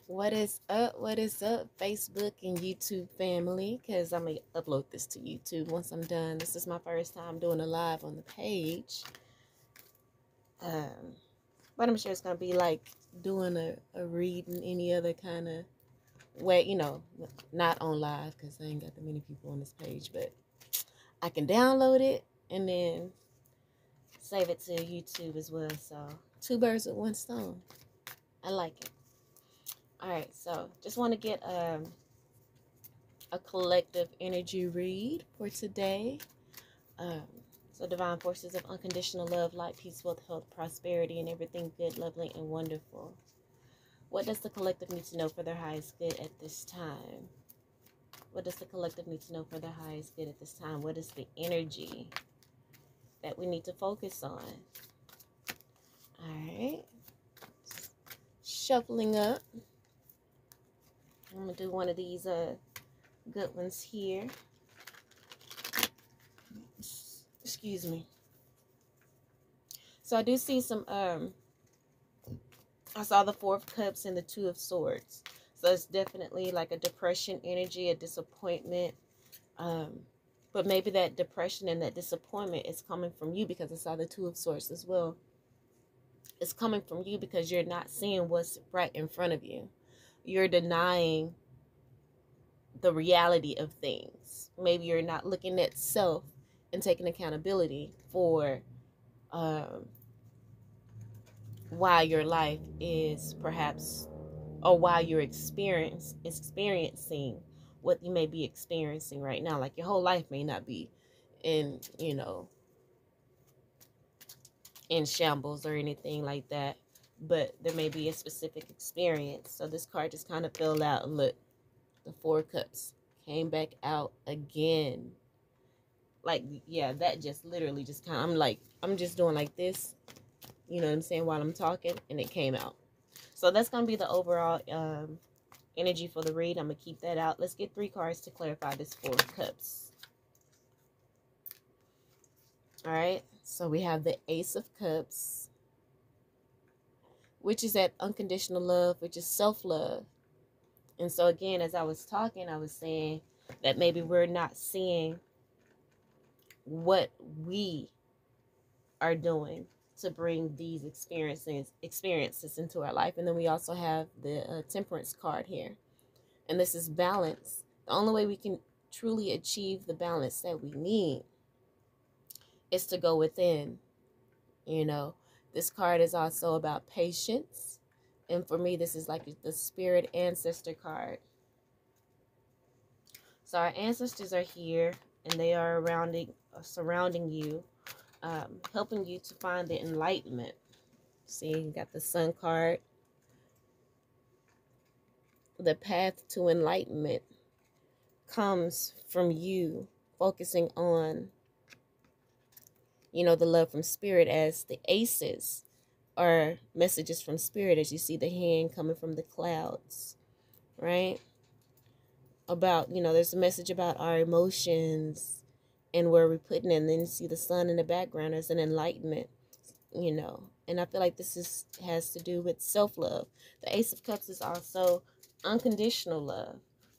What is up? What is up, Facebook and YouTube family? Because I'm going to upload this to YouTube once I'm done. This is my first time doing a live on the page. But I'm sure it's going to be like doing a read in any other kind of way, you know, not on live because I ain't got that many people on this page. But I can download it and then save it to YouTube as well. So 2 birds with 1 stone. I like it. All right, so just want to get a collective energy read for today. So divine forces of unconditional love, light, peace, wealth, health, prosperity, and everything good, lovely, and wonderful. What does the collective need to know for their highest good at this time? What does the collective need to know for their highest good at this time? What is the energy that we need to focus on? All right. Shuffling up. I'm going to do one of these good ones here. Excuse me. So I do see some, I saw the 4 of Cups and the 2 of Swords. So it's definitely like a depression energy, a disappointment. But maybe that depression and that disappointment is coming from you because I saw the 2 of Swords as well. It's coming from you because you're not seeing what's right in front of you. You're denying the reality of things. Maybe you're not looking at self and taking accountability for why your life is perhaps, or why you're experiencing what you may be experiencing right now. Like your whole life may not be in, you know, in shambles or anything like that, but there may be a specific experience. So this card just kind of fell out and look, the 4 of Cups came back out again. Like, yeah, that just literally just kind of, I'm just doing like this, you know what I'm saying, while I'm talking, and it came out. So that's going to be the overall energy for the read. I'm going to keep that out. Let's get 3 cards to clarify this 4 of Cups. All right, so we have the Ace of Cups, which is that unconditional love, which is self-love. And so again, as I was talking, I was saying that maybe we're not seeing what we are doing to bring these experiences into our life. And then we also have the Temperance card here. And this is balance. The only way we can truly achieve the balance that we need is to go within. You know, this card is also about patience. And for me, this is like the spirit ancestor card. So our ancestors are here and they are surrounding you, helping you to find the enlightenment. See, you got the Sun card. The path to enlightenment comes from you focusing on, you know, the love from spirit, as the aces are messages from spirit, as you see the hand coming from the clouds, right? About, you know, there's a message about our emotions and where we're putting it, and then you see the sun in the background as an enlightenment, you know. And I feel like this has to do with self-love. The Ace of Cups is also unconditional love,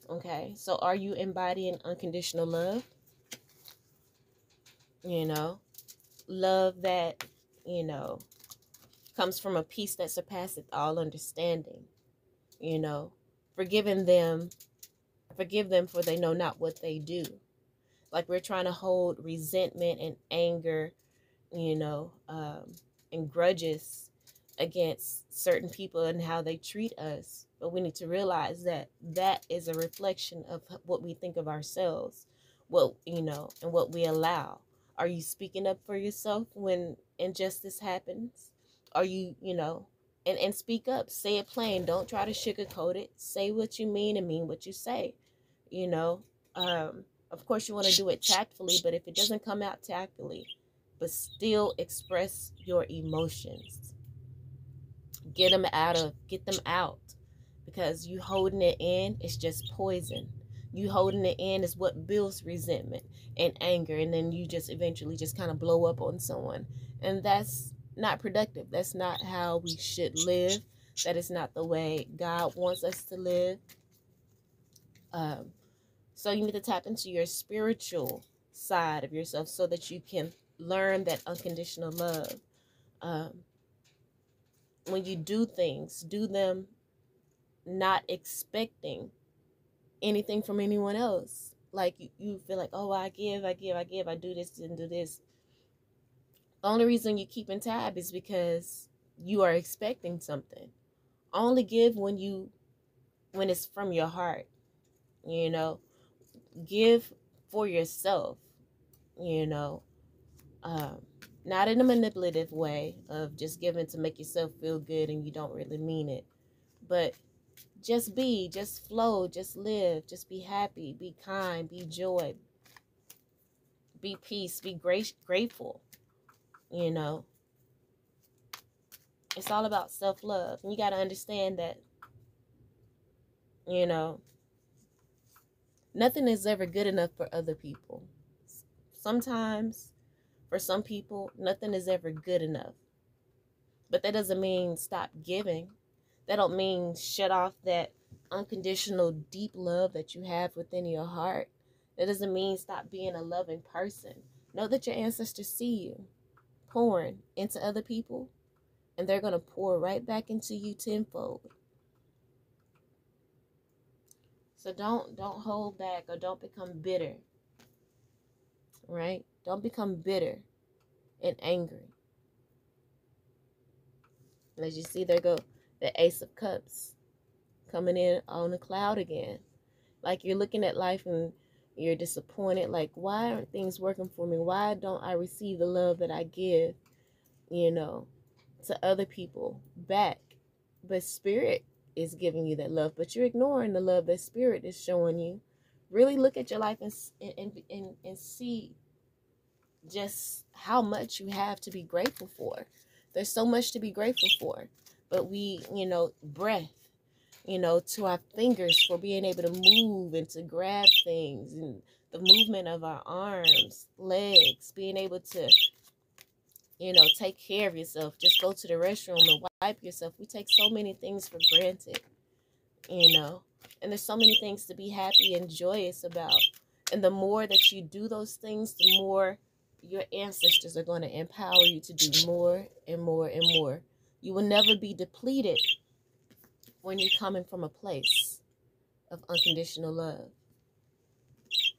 okay? So are you embodying unconditional love? You know, love that, you know, comes from a peace that surpasseth all understanding, you know. Forgive them for they know not what they do. Like we're trying to hold resentment and anger, you know, and grudges against certain people and how they treat us. But we need to realize that that is a reflection of what we think of ourselves, what, you know, and what we allow. Are you speaking up for yourself when injustice happens? Are you, you know, and speak up, say it plain. Don't try to sugarcoat it. Say what you mean and mean what you say, you know. Of course, you want to do it tactfully, but if it doesn't come out tactfully, but still express your emotions. Get them out, because you holding it in is just poison. You holding it in is what builds resentment and anger, and then you just eventually just kind of blow up on someone, and that's not productive. That's not how we should live. That is not the way God wants us to live. So you need to tap into your spiritual side of yourself so that you can learn that unconditional love. When you do things, do them not expecting anything from anyone else. Like you feel like, oh, I give, I do this and do this. The only reason you keep in tab is because you are expecting something. Only give when it's from your heart. Give for yourself. Not in a manipulative way of just giving to make yourself feel good and you don't really mean it, but just flow, just live, just be happy, be kind, be joy, be peace, be grateful. It's all about self-love. And you got to understand that, nothing is ever good enough for other people. Sometimes, for some people, nothing is ever good enough. But that doesn't mean stop giving. That don't mean shut off that unconditional, deep love that you have within your heart. That doesn't mean stop being a loving person. Know that your ancestors see you pouring into other people, and they're going to pour right back into you tenfold. So don't hold back or don't become bitter. Right? Don't become bitter and angry. And as you see, there go the Ace of Cups coming in on a cloud again. Like you're looking at life and you're disappointed. Like, why aren't things working for me? Why don't I receive the love that I give, to other people back? But Spirit is giving you that love, but you're ignoring the love that Spirit is showing you. Really look at your life and see just how much you have to be grateful for. There's so much to be grateful for. But we, breath, to our fingers for being able to move and to grab things, and the movement of our arms, legs, being able to, take care of yourself. Just go to the restroom and wipe yourself. We take so many things for granted, and there's so many things to be happy and joyous about. And the more that you do those things, the more your ancestors are going to empower you to do more and more and more. You will never be depleted when you're coming from a place of unconditional love.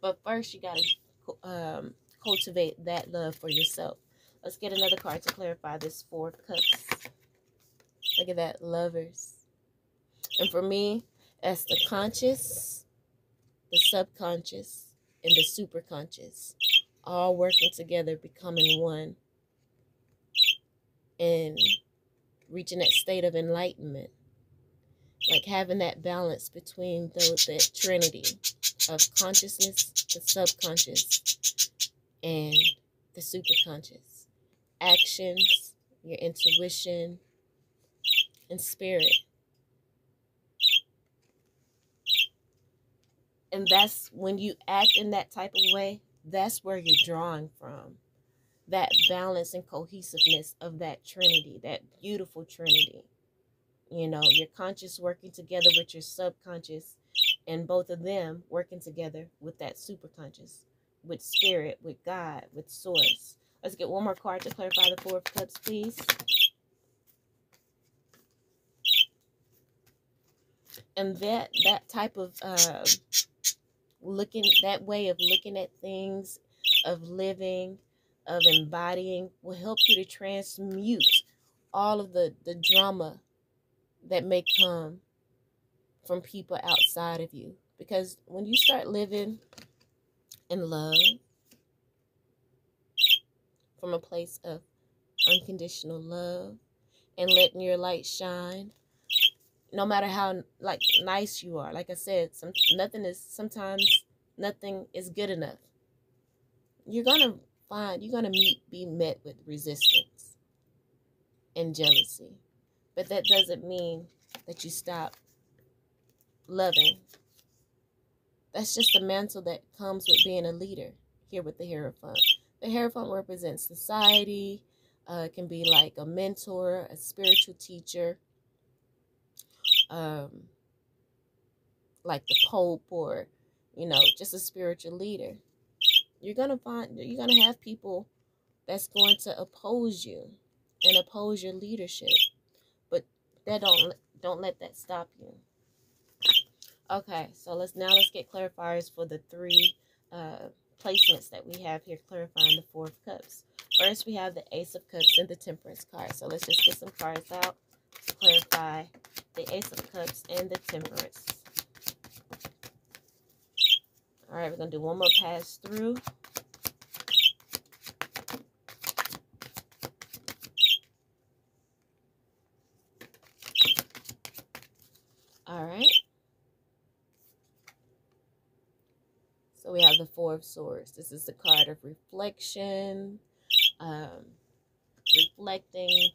But first, you got to cultivate that love for yourself. Let's get another card to clarify this Four of Cups. Look at that, Lovers. And for me, that's the conscious, the subconscious, and the superconscious, all working together, becoming one, and reaching that state of enlightenment. Like having that balance between that trinity of consciousness, the subconscious, and the superconscious. Actions, your intuition, and spirit. And that's when you act in that type of way, that's where you're drawing from. That balance and cohesiveness of that trinity, that beautiful trinity. Your conscious working together with your subconscious, and both of them working together with that superconscious, with spirit, with God, with source. Let's get one more card to clarify the Four of Cups, please. And that type of that way of looking at things, of living, of embodying, will help you to transmute all of the drama that may come from people outside of you. Because when you start living in love from a place of unconditional love and letting your light shine, no matter how nice you are, like I said, sometimes nothing is good enough. You're gonna be met with resistance and jealousy, but that doesn't mean that you stop loving. That's just the mantle that comes with being a leader here with the Hierophant. The Hierophant represents society. It can be like a mentor, a spiritual teacher, like the Pope, or, just a spiritual leader. You're going to have people that's going to oppose you and oppose your leadership. But that don't let that stop you. Okay, so let's get clarifiers for the three placements that we have here, clarifying the Four of Cups. First, we have the Ace of Cups and the Temperance card. So let's just get some cards out to clarify the Ace of Cups and the Temperance. All right, we're going to do one more pass through. All right. So we have the Four of Swords. This is the card of reflection, reflecting,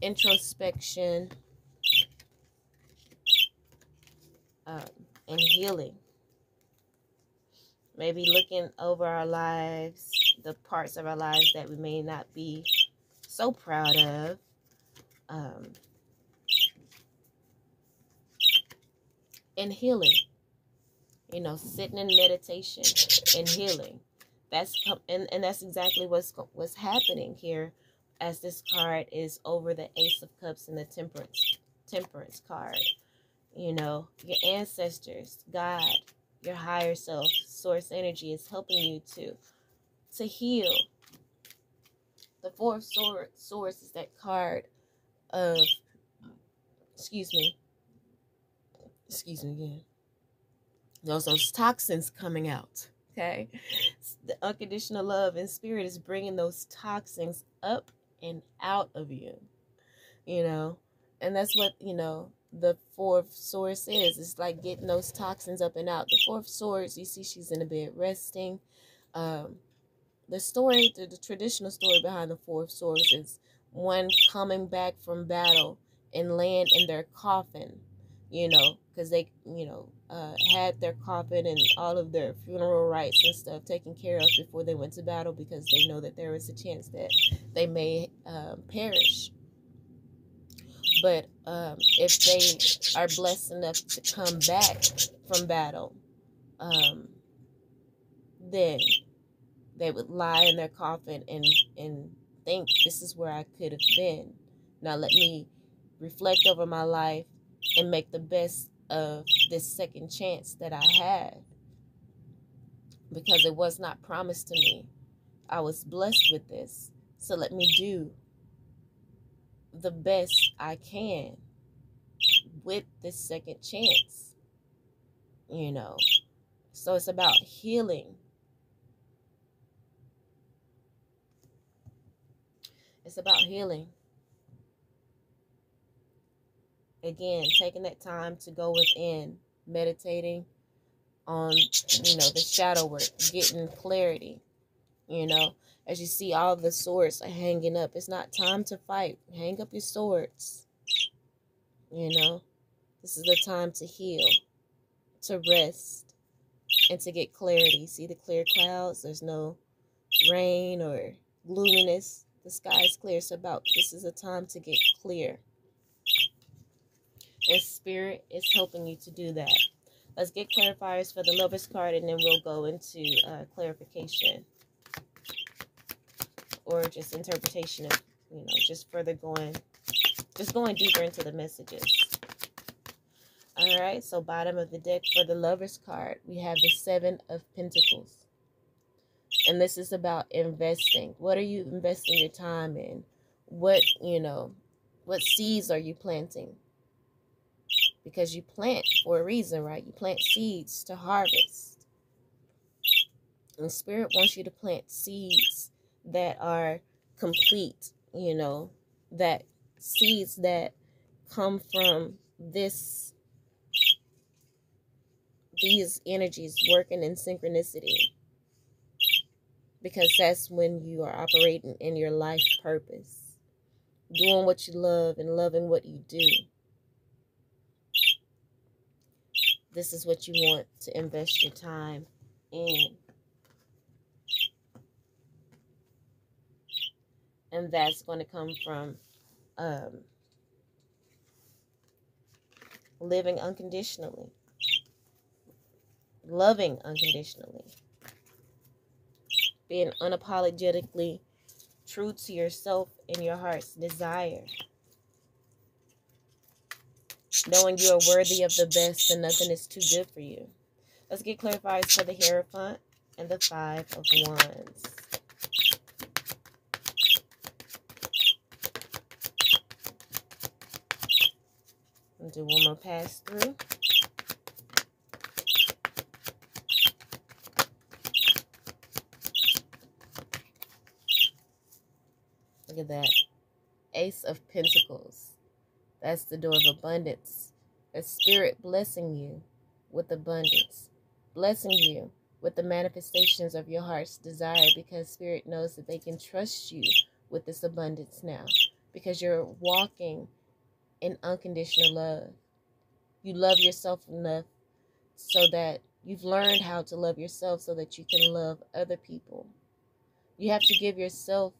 introspection, and healing. Maybe looking over our lives, the parts of our lives that we may not be so proud of. And healing. Sitting in meditation and healing. And that's exactly what's happening here, as this card is over the Ace of Cups and the Temperance card. Your ancestors, God, your higher self, source energy is helping you to heal. The Four of Swords is that card of, excuse me again, those toxins coming out. Okay, the unconditional love and spirit is bringing those toxins up and out of you. And that's what the Four of Swords is. It's like getting those toxins up and out. The Four of Swords, you see, she's in a bed resting. The traditional story behind the Four of Swords is one coming back from battle and laying in their coffin, because they, had their coffin and all of their funeral rites and stuff taken care of before they went to battle, because they know that there is a chance that they may perish. But if they are blessed enough to come back from battle, then they would lie in their coffin and think, this is where I could have been. Now let me reflect over my life and make the best of this second chance that I had, because it was not promised to me. I was blessed with this, so let me do the best I can with this second chance. So it's about healing. It's about healing. Again, taking that time to go within, meditating on, the shadow work, getting clarity. As you see, all the swords are hanging up. It's not time to fight. Hang up your swords. This is the time to heal, to rest, and to get clarity. See the clear clouds? There's no rain or gloominess. The sky is clear. So this is a time to get clear. And Spirit is helping you to do that. Let's get clarifiers for the Lover's card, and then we'll go into clarification, or just interpretation of, just going deeper into the messages. All right, so bottom of the deck for the Lover's card, we have the Seven of Pentacles. And this is about investing. What are you investing your time in? What seeds are you planting? Because you plant for a reason, right? You plant seeds to harvest. And Spirit wants you to plant seeds that are complete, that seeds that come from these energies working in synchronicity. Because that's when you are operating in your life purpose. Doing what you love and loving what you do. This is what you want to invest your time in. And that's going to come from living unconditionally, loving unconditionally, being unapologetically true to yourself and your heart's desire, knowing you are worthy of the best and nothing is too good for you. Let's get clarifiers for the Hierophant and the Five of Wands. I'll do one more pass through. Look at that. Ace of Pentacles. That's the door of abundance. A spirit blessing you with abundance. Blessing you with the manifestations of your heart's desire, because spirit knows that they can trust you with this abundance now, because you're walking in unconditional love. You love yourself enough so that you've learned how to love yourself so that you can love other people. You have to give yourself,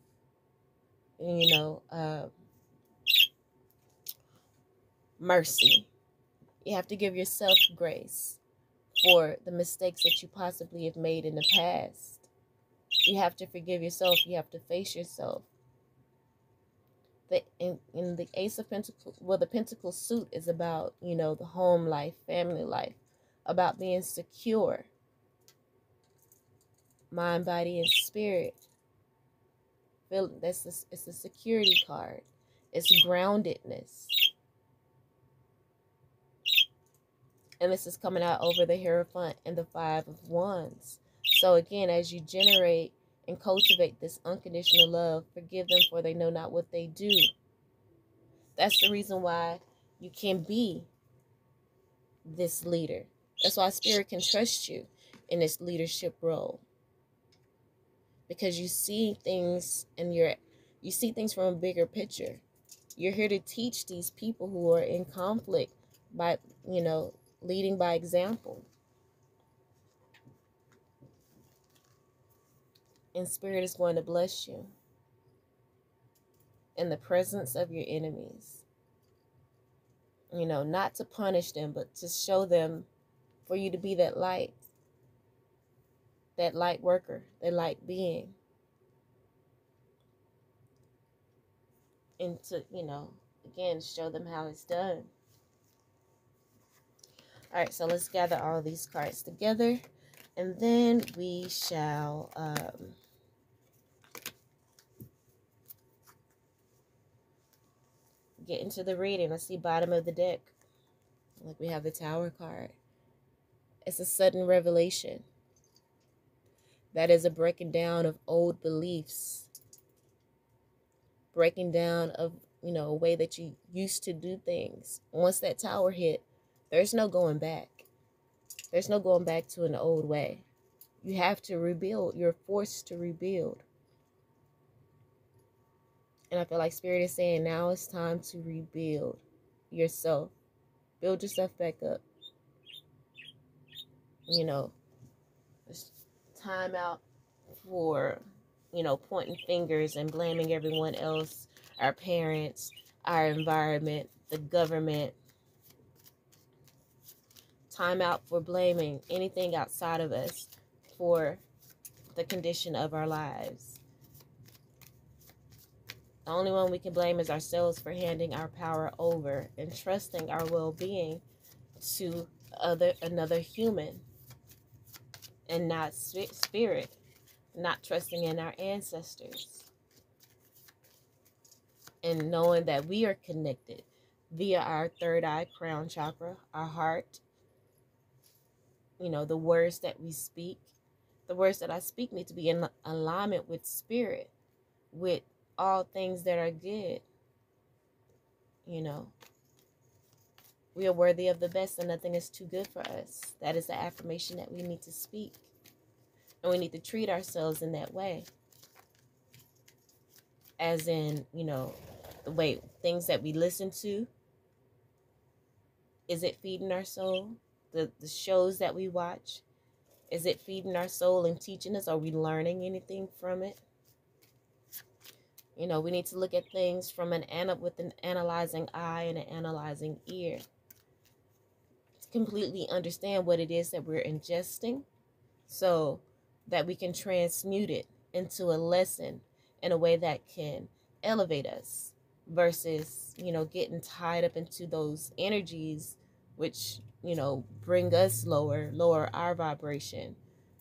mercy. You have to give yourself grace for the mistakes that you possibly have made in the past. You have to forgive yourself. You have to face yourself. In the Ace of Pentacles, well, the Pentacle suit is about, the home life, family life, about being secure, mind, body, and spirit. It's a security card. It's groundedness. And this is coming out over the Hierophant and the Five of Wands. So again, as you generate and cultivate this unconditional love, forgive them for they know not what they do. That's the reason why you can be this leader. That's why spirit can trust you in this leadership role. Because you see things you see things from a bigger picture. You're here to teach these people who are in conflict by, leading by example. And spirit is going to bless you in the presence of your enemies. Not to punish them, but to show them, for you to be that light worker, that light being. And to, again, show them how it's done. All right, so let's gather all these cards together, and then we shall get into the reading. Let's see, bottom of the deck. Like, we have the Tower card. It's a sudden revelation. That is a breaking down of old beliefs. Breaking down of, a way that you used to do things. Once that Tower hit, there's no going back. There's no going back to an old way. You have to rebuild. You're forced to rebuild. And I feel like spirit is saying now it's time to rebuild yourself. Build yourself back up. It's time out for, pointing fingers and blaming everyone else, our parents, our environment, the government. Time out for blaming anything outside of us for the condition of our lives. The only one we can blame is ourselves for handing our power over and trusting our well-being to another human and not spirit, not trusting in our ancestors, and knowing that we are connected via our third eye crown chakra, our heart. The words that we speak, the words that I speak need to be in alignment with spirit, with all things that are good. We are worthy of the best and nothing is too good for us. That is the affirmation that we need to speak. And we need to treat ourselves in that way. As in, the way things that we listen to. Is it feeding our soul? The shows that we watch, is it feeding our soul and teaching us? Are we learning anything from it? We need to look at things from with an analyzing eye and an analyzing ear. completely understand what it is that we're ingesting, so that we can transmute it into a lesson in a way that can elevate us, versus, getting tied up into those energies which, bring us lower our vibration.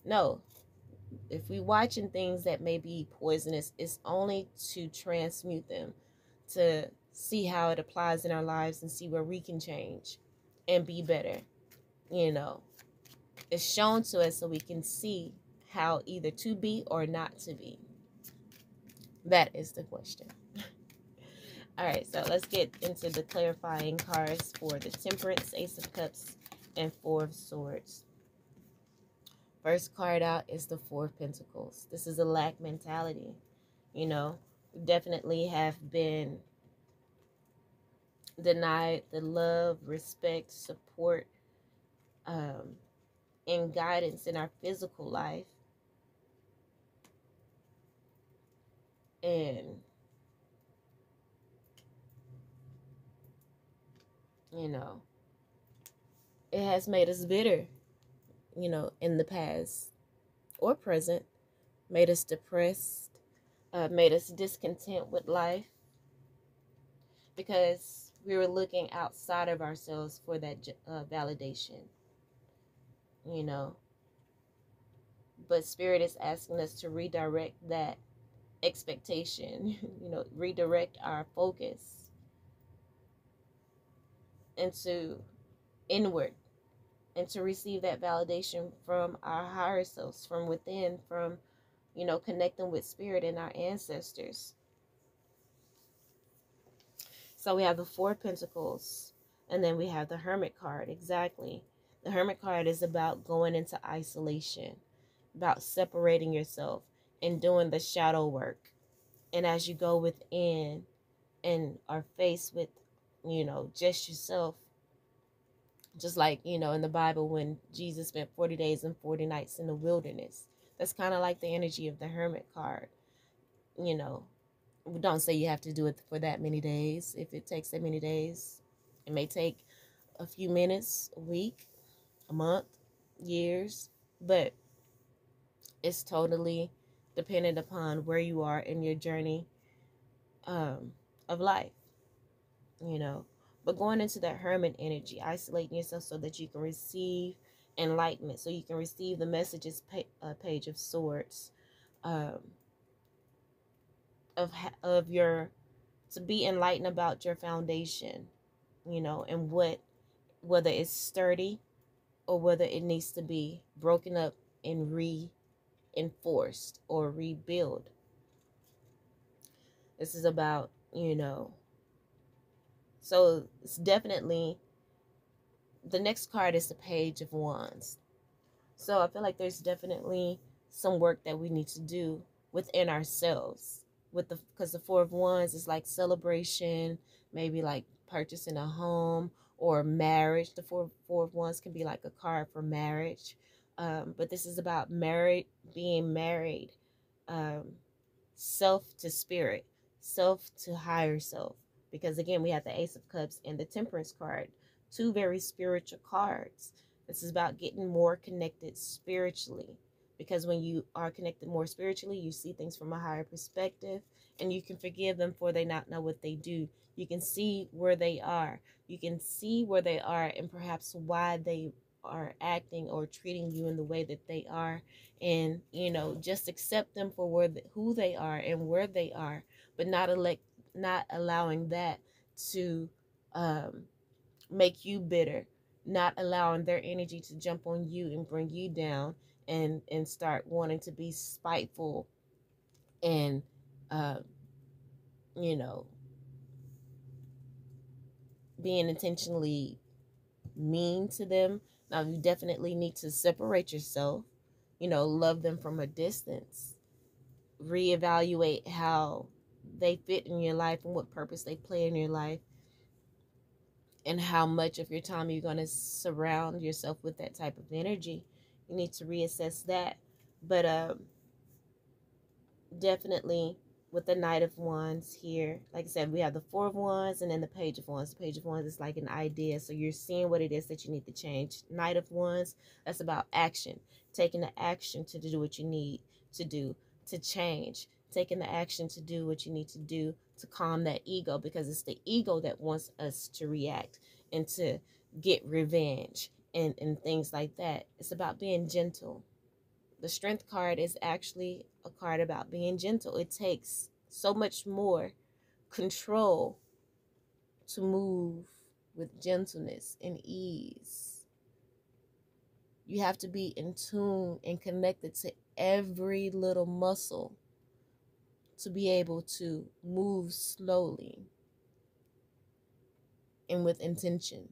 No, if we watching things that may be poisonous, it's only to transmute them, to see how it applies in our lives and see where we can change and be better. It's shown to us so we can see how either to be or not to be. That is the question. All right, so let's get into the clarifying cards for the Temperance, Ace of Cups, and Four of Swords. First card out is the Four of Pentacles. This is a lack mentality. We definitely have been denied the love, respect, support, and guidance in our physical life. And, it has made us bitter, in the past or present, made us depressed, made us discontent with life, because we were looking outside of ourselves for that validation, But Spirit is asking us to redirect that expectation, redirect our focus into inward, and to receive that validation from our higher selves, from within, from, connecting with Spirit and our ancestors. So we have the Four of Pentacles, and then we have the Hermit card. Exactly. The Hermit card is about going into isolation, about separating yourself and doing the shadow work. And as you go within and are faced with, just yourself, just like, in the Bible when Jesus spent 40 days and 40 nights in the wilderness. That's kind of like the energy of the Hermit card. We don't say you have to do it for that many days. If it takes that many days, it may take a few minutes, a week, a month, years, but it's totally dependent upon where you are in your journey of life, But going into that hermit energy, isolating yourself so that you can receive enlightenment, so you can receive the messages, Page of Swords, of your, to be enlightened about your foundation, and whether it's sturdy or whether it needs to be broken up and reinforced or rebuild. This is about, so it's definitely, the next card is the Page of Wands. So I feel like there's definitely some work that we need to do within ourselves, because the Four of Wands is like celebration, maybe like purchasing a home or marriage. The Four of Wands can be like a card for marriage, but this is about being married, self to spirit, self to higher self. Because again, we have the Ace of Cups and the Temperance card, two very spiritual cards. This is about getting more connected spiritually, because when you are connected more spiritually, you see things from a higher perspective, and you can forgive them for they not know what they do. You can see where they are. You can see where they are and perhaps why they are acting or treating you in the way that they are, and just accept them for who they are and where they are, but not allowing that to make you bitter, not allowing their energy to jump on you and bring you down, and start wanting to be spiteful and being intentionally mean to them. Now you definitely need to separate yourself, love them from a distance, reevaluate how they fit in your life and what purpose they play in your life, and how much of your time you're going to surround yourself with that type of energy. You need to reassess that. But definitely with the Knight of Wands here. Like I said, we have the Four of Wands and then the Page of Wands. The Page of Wands is like an idea. So you're seeing what it is that you need to change. Knight of Wands, that's about action. Taking the action to do what you need to do to change. Taking the action to do what you need to do to calm that ego, because it's the ego that wants us to react and to get revenge and things like that. It's about being gentle. The Strength card is actually a card about being gentle. It takes so much more control to move with gentleness and ease. You have to be in tune and connected to every little muscle to be able to move slowly and with intention.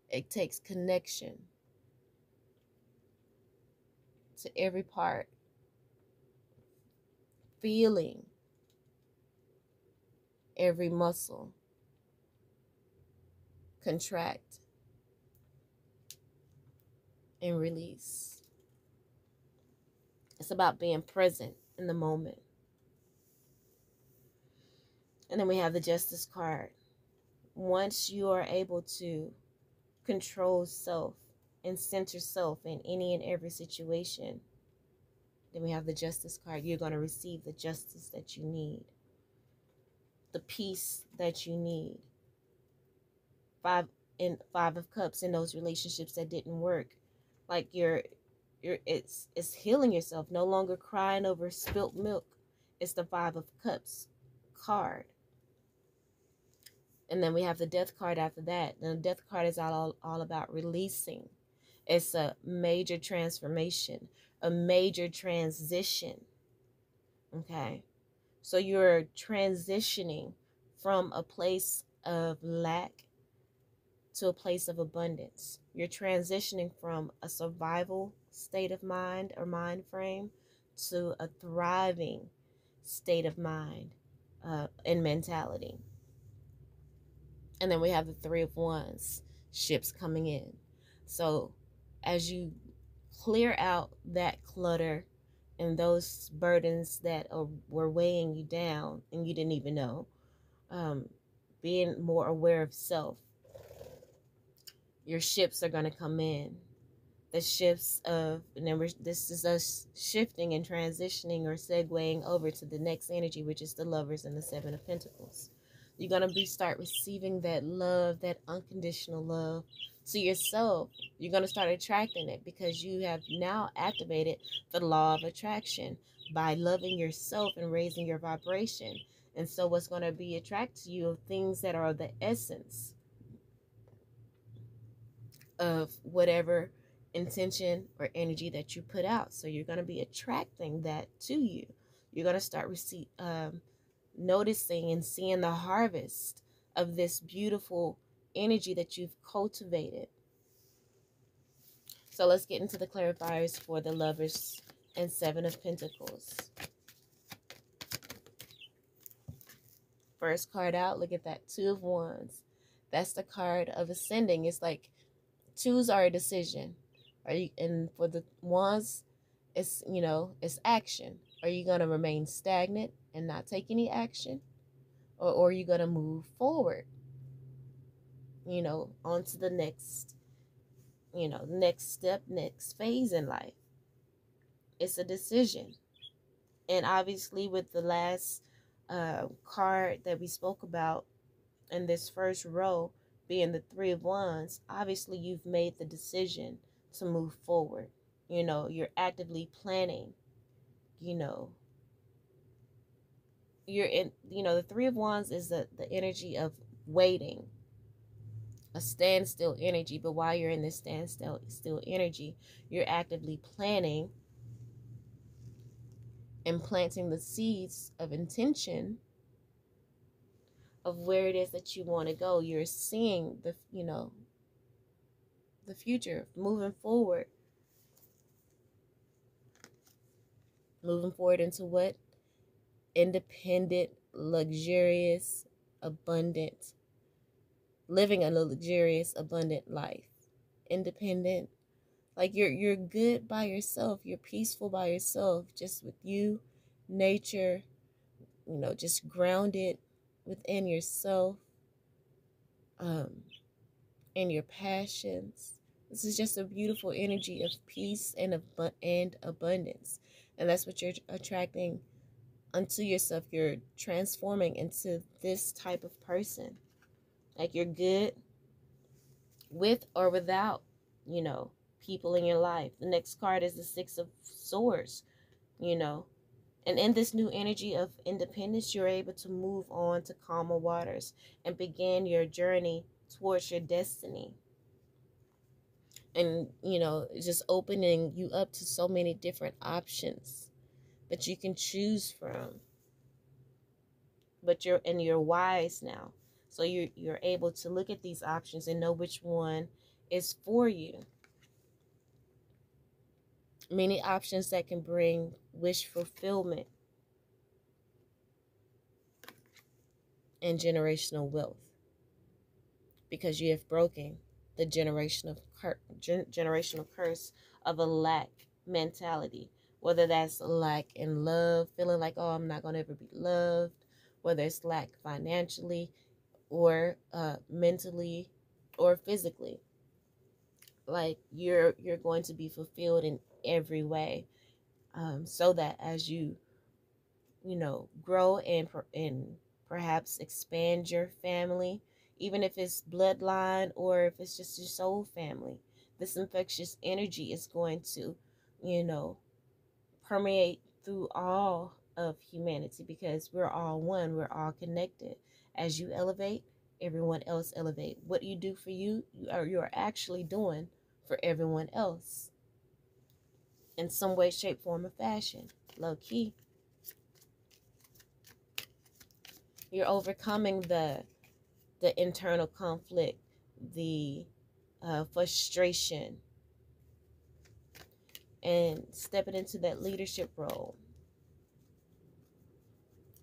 It takes connection to every part, feeling every muscle contract and release. It's about being present in the moment. And then we have the Justice card. Once you are able to control self and center self in any and every situation, then we have the Justice card. You're going to receive the justice that you need, the peace that you need. Five of Cups in those relationships that didn't work, like it's healing yourself, no longer crying over spilt milk. It's the Five of Cups card. And then we have the Death card after that. And the Death card is all about releasing. It's a major transformation, a major transition. Okay, so you're transitioning from a place of lack to a place of abundance. You're transitioning from a survival state of mind or mind frame to a thriving state of mind and mentality. And then we have the Three of Wands, ships coming in. So as you clear out that clutter and those burdens that were weighing you down and you didn't even know, being more aware of self, your ships are going to come in. The shifts of, and then this is us shifting and transitioning or segueing over to the next energy, which is the Lovers and the Seven of Pentacles. You're going to start receiving that love, that unconditional love to yourself. You're going to start attracting it because you have now activated the law of attraction by loving yourself and raising your vibration. And so what's going to be attracted to you of things that are the essence of whatever intention or energy that you put out. So you're going to be attracting that to you. You're going to start noticing and seeing the harvest of this beautiful energy that you've cultivated. So let's get into the clarifiers for the Lovers and Seven of Pentacles. First card out, look at that, Two of Wands. That's the card of ascending. It's like twos are a decision. And for the Wands, it's, it's action. Are you going to remain stagnant and not take any action? Or are you going to move forward, on to the next, next step, next phase in life? It's a decision. And obviously with the last card that we spoke about in this first row being the Three of Wands, obviously you've made the decision to move forward. You're actively planning, you're in, the Three of Wands is the energy of waiting, a standstill energy. But while you're in this standstill energy, you're actively planning and planting the seeds of intention of where it is that you want to go. You're seeing the future, moving forward into what? Independent, luxurious, abundant, living a luxurious, abundant life. Independent, like you're good by yourself. You're peaceful by yourself, just with you nature, just grounded within yourself, and your passions. This is just a beautiful energy of peace and abundance. And that's what you're attracting unto yourself. You're transforming into this type of person. Like, you're good with or without, people in your life. The next card is the Six of Swords, And in this new energy of independence, you're able to move on to calmer waters and begin your journey towards your destiny. And, just opening you up to so many different options that you can choose from. But you're wise now. So you're able to look at these options and know which one is for you. Many options that can bring wish fulfillment and generational wealth, because you have broken the generational curse of a lack mentality, whether that's lack in love, feeling like, oh, I'm not going to ever be loved, whether it's lack financially or mentally or physically. Like, you're going to be fulfilled in every way, so that as you grow and perhaps expand your family, even if it's bloodline or if it's just your soul family, this infectious energy is going to, permeate through all of humanity, because we're all one, we're all connected. As you elevate, everyone else elevate. What you do for you're actually doing for everyone else in some way, shape, form, or fashion. Low key. You're overcoming the internal conflict, the frustration, and stepping into that leadership role.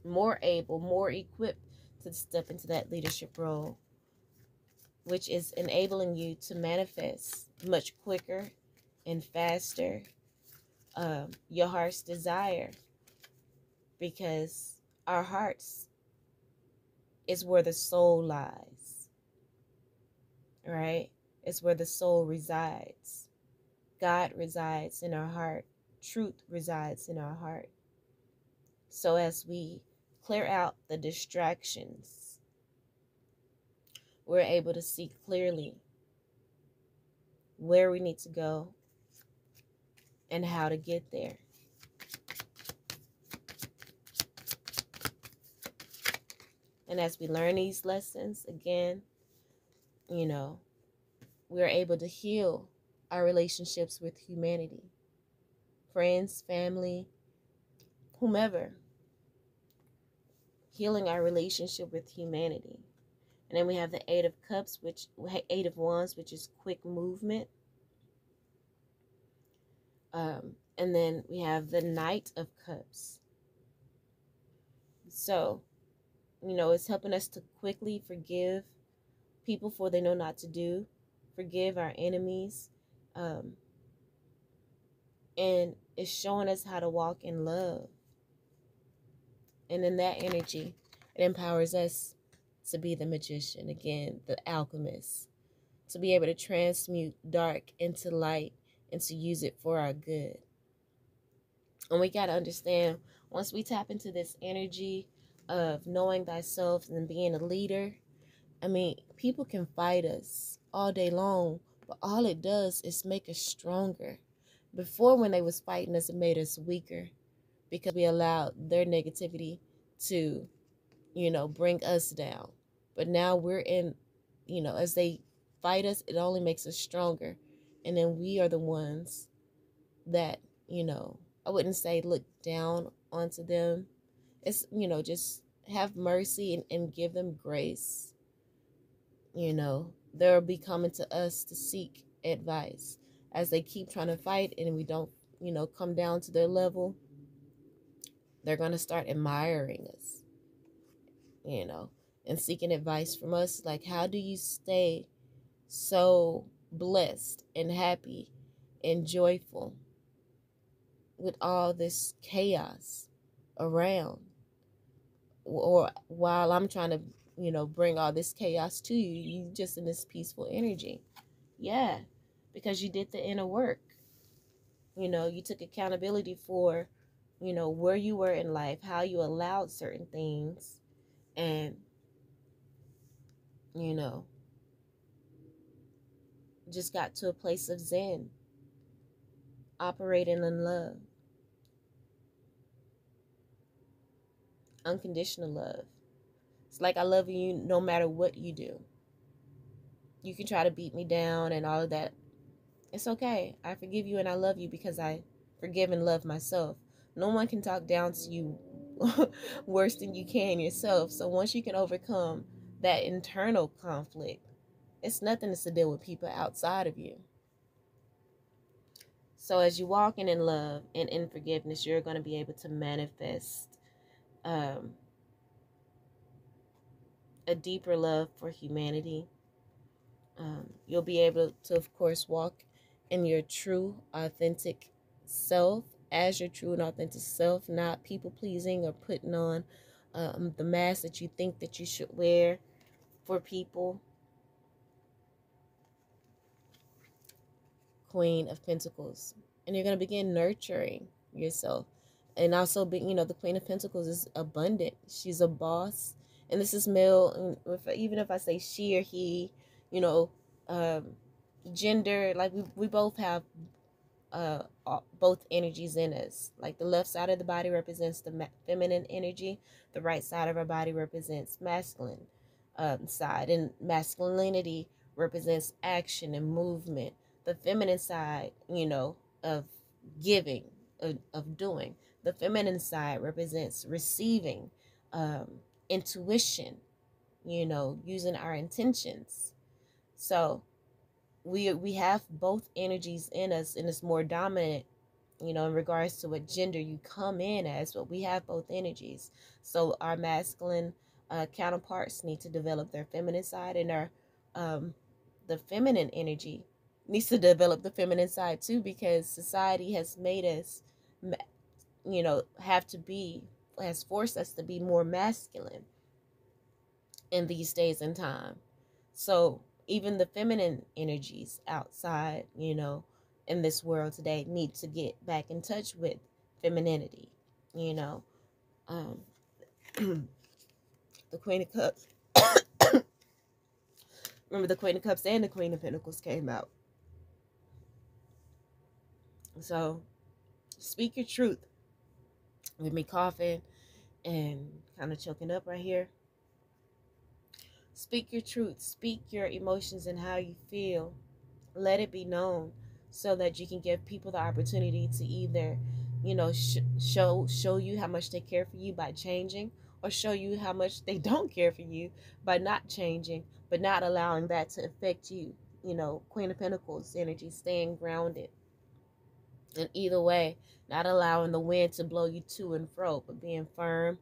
More able, more equipped to step into that leadership role, which is enabling you to manifest much quicker and faster your heart's desire, because our hearts is where the soul lies, right? It's where the soul resides. God resides in our heart. Truth resides in our heart. So as we clear out the distractions, we're able to see clearly where we need to go and how to get there. And as we learn these lessons, again, we're able to heal our relationships with humanity, friends, family, whomever. Healing our relationship with humanity. And then we have the Eight of Wands, which is quick movement. And then we have the Knight of Cups. So, it's helping us to quickly forgive people for they know not to do, forgive our enemies, and it's showing us how to walk in love. And in that energy, it empowers us to be the magician, again, the alchemist, to be able to transmute dark into light and to use it for our good. And we got to understand, once we tap into this energy of knowing thyself and being a leader, people can fight us all day long, but all it does is make us stronger. Before, when they was fighting us, it made us weaker, because we allowed their negativity to, bring us down. But now we're in, as they fight us, it only makes us stronger. And then we are the ones that, I wouldn't say look down onto them. It's, just have mercy and give them grace. They'll be coming to us to seek advice. As they keep trying to fight and we don't, come down to their level, they're going to start admiring us, and seeking advice from us. Like, how do you stay so blessed and happy and joyful with all this chaos? around, or while I'm trying to, bring all this chaos to you, you just in this peaceful energy. Yeah, because you did the inner work. You took accountability for, where you were in life, how you allowed certain things, and, you know, just got to a place of zen, operating in love, unconditional love. It's like I love you no matter what you do. You can try to beat me down and all of that. It's okay. I forgive you and I love you because I forgive and love myself. No one can talk down to you worse than you can yourself. So once you can overcome that internal conflict, it's nothing to deal with people outside of you. So as you walk in love and in forgiveness, you're going to be able to manifest a deeper love for humanity. You'll be able to, of course, walk in your true, authentic self, as your true and authentic self, not people pleasing or putting on the mask that you think that you should wear for people. Queen of Pentacles. And you're going to begin nurturing yourself. And also, the Queen of Pentacles is abundant. She's a boss. And this is male. Even if I say she or he, um, gender, like we both have both energies in us. Like the left side of the body represents the feminine energy. The right side of our body represents masculine side. And masculinity represents action and movement. The feminine side, of giving, of doing. The feminine side represents receiving, intuition, using our intentions. So we have both energies in us, and it's more dominant, in regards to what gender you come in as, but we have both energies. So our masculine counterparts need to develop their feminine side, and our the feminine energy needs to develop the feminine side too, because society has made us has forced us to be more masculine in these days and time. So even the feminine energies outside, in this world today need to get back in touch with femininity. Um, the Queen of Cups. Remember, the Queen of Cups and the Queen of Pentacles came out. So speak your truth. With me coughing and kind of choking up right here. Speak your truth. Speak your emotions and how you feel. Let it be known, so that you can give people the opportunity to either, show you how much they care for you by changing, or show you how much they don't care for you by not changing, but not allowing that to affect you. Queen of Pentacles energy, staying grounded. And either way, not allowing the wind to blow you to and fro, but being firm,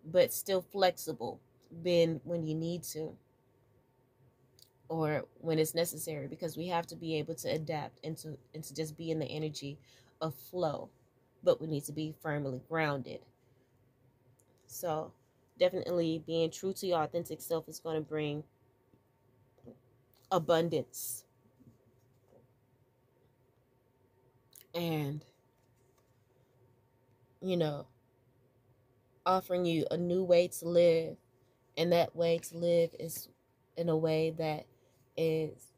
but still flexible, bend when you need to, or when it's necessary, because we have to be able to adapt and to just be in the energy of flow, but we need to be firmly grounded. So definitely being true to your authentic self is going to bring abundance and offering you a new way to live. And that way to live is in a way that is,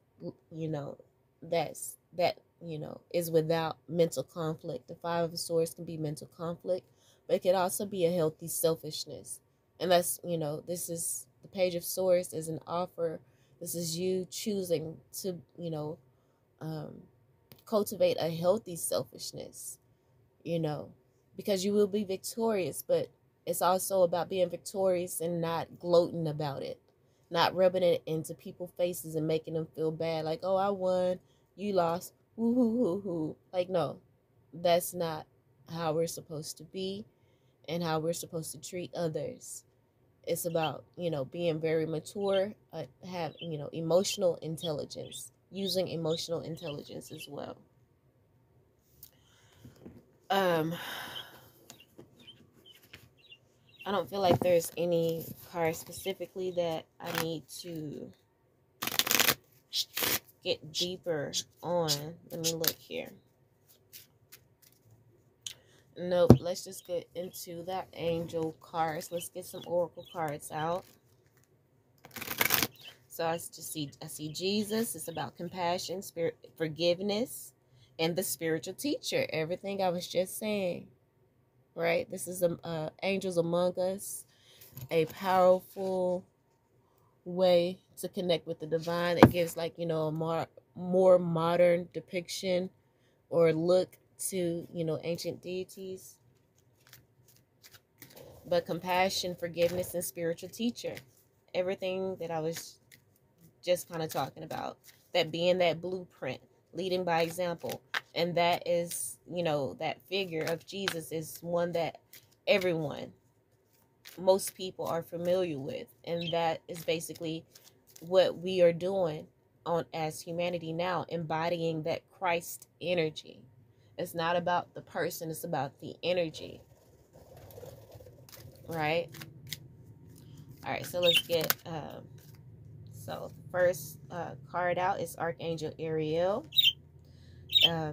is without mental conflict. The Five of Swords can be mental conflict, but it can also be a healthy selfishness. And that's, this is the Page of Swords is an offer. This is you choosing to, cultivate a healthy selfishness, because you will be victorious, but it's also about being victorious and not gloating about it, not rubbing it into people's faces and making them feel bad, like, oh, I won, you lost, woo hoo hoo hoo. Like, no, that's not how we're supposed to be and how we're supposed to treat others. It's about, being very mature, have, emotional intelligence, using emotional intelligence as well. I don't feel like there's any card specifically that I need to get deeper on. Let me look here. Nope, let's just get into that angel cards. Let's get some oracle cards out. So I see Jesus. It's about compassion, spirit, forgiveness, and the spiritual teacher. Everything I was just saying, right? This is angels among us, a powerful way to connect with the divine. It gives, like, you know, a more modern depiction or look to, you know, ancient deities. But compassion, forgiveness, and spiritual teacher. Everything that I was just kind of talking about. That being that blueprint, leading by example. And that is, you know, that figure of Jesus is one that everyone, most people are familiar with. And that is basically what we are doing on as humanity now, embodying that Christ energy. It's not about the person, it's about the energy. Right? All right, so let's get so first card out is Archangel Ariel.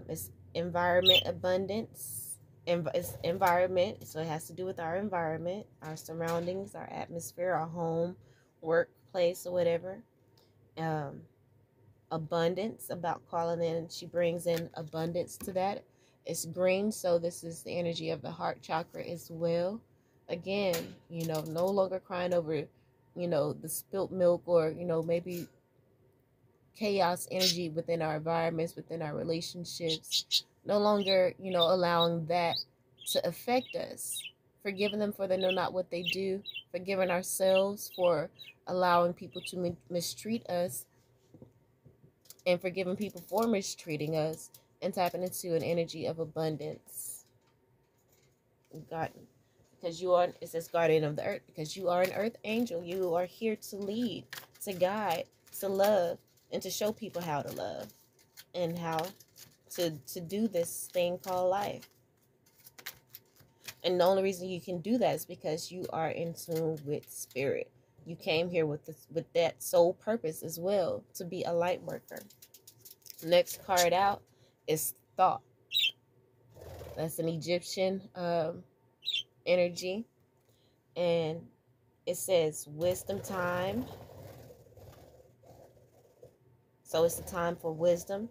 It's environment abundance. It's environment, so it has to do with our environment, our surroundings, our atmosphere, our home, workplace, or whatever. Abundance, about calling in. She brings in abundance to that. It's green, so this is the energy of the heart chakra as well. Again, you know, no longer crying over, you know, the spilt milk, or, you know, maybe chaos energy within our environments, within our relationships. No longer, you know, allowing that to affect us. Forgiving them for they know not what they do. Forgiving ourselves for allowing people to mistreat us. And forgiving people for mistreating us. And tapping into an energy of abundance. God, because you are, it says guardian of the earth, because you are an earth angel. You are here to lead, to guide, to love, and to show people how to love and how to do this thing called life. And the only reason you can do that is because you are in tune with spirit. You came here with this, with that sole purpose as well, to be a light worker. Next card out is thought. That's an Egyptian energy, and it says wisdom time. So it's the time for wisdom,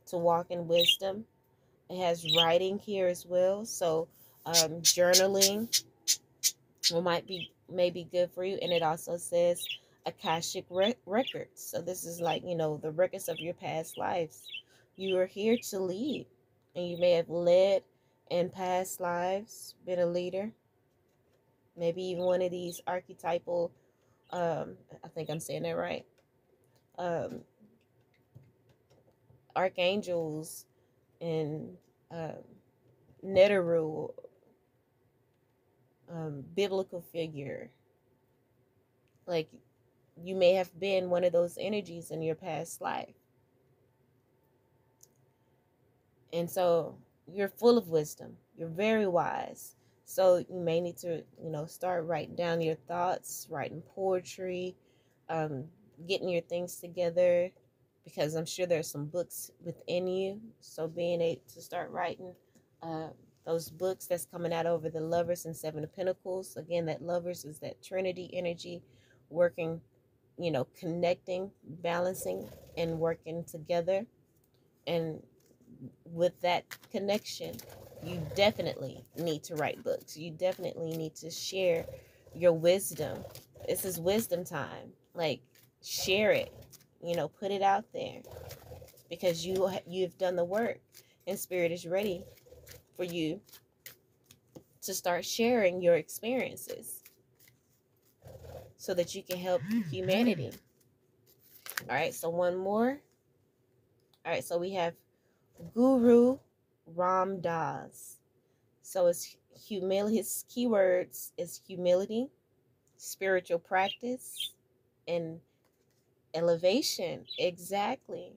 to walk in wisdom. It has writing here as well. So journaling may be good for you. And it also says Akashic Records. So this is like, you know, the records of your past lives. You are here to lead. And you may have led in past lives, been a leader. Maybe even one of these archetypal, I think I'm saying that right, archangels and Neteru, biblical figure. Like, you may have been one of those energies in your past life. And so you're full of wisdom. You're very wise. So you may need to, you know, start writing down your thoughts, writing poetry, getting your things together, because I'm sure there's some books within you. So being able to start writing those books that's coming out over the Lovers and Seven of Pentacles. Again, that Lovers is that Trinity energy, working, you know, connecting, balancing, and working together. And with that connection, you definitely need to write books. You definitely need to share your wisdom. This is wisdom time. Like, share it, you know, put it out there, because you've done the work, and spirit is ready for you to start sharing your experiences so that you can help humanity. All right, so one more. All right, so we have Guru Ramdas. So it's humility. His keywords is humility, spiritual practice, and elevation. Exactly.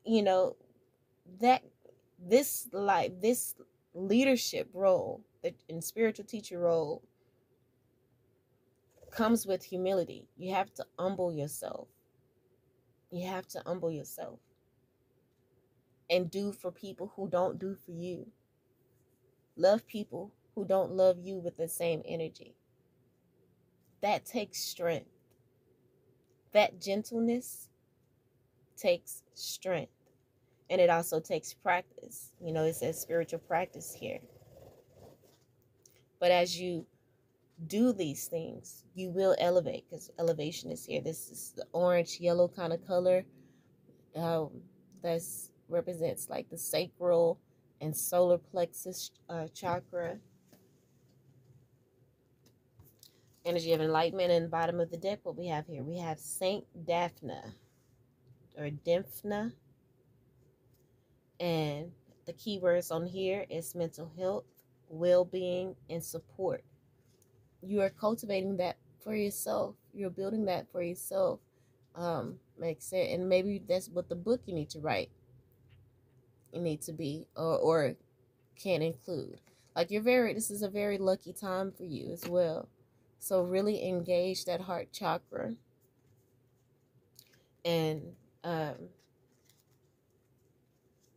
You know, that this leadership role in spiritual teacher role comes with humility. You have to humble yourself. You have to humble yourself and do for people who don't do for you. Love people who don't love you with the same energy. That takes strength. That gentleness takes strength. And it also takes practice. You know, it says spiritual practice here. But as you do these things, you will elevate, because elevation is here. This is the orange yellow kind of color. That's represents like the sacral and solar plexus chakra. Energy of enlightenment. In the bottom of the deck, what we have here, we have Saint Daphne or Dimphna. And the keywords on here is mental health, well-being, and support. You are cultivating that for yourself. You're building that for yourself. Makes sense. And maybe that's what the book you need to write. You need to be or can include. Like this is a very lucky time for you as well. So really engage that heart chakra. And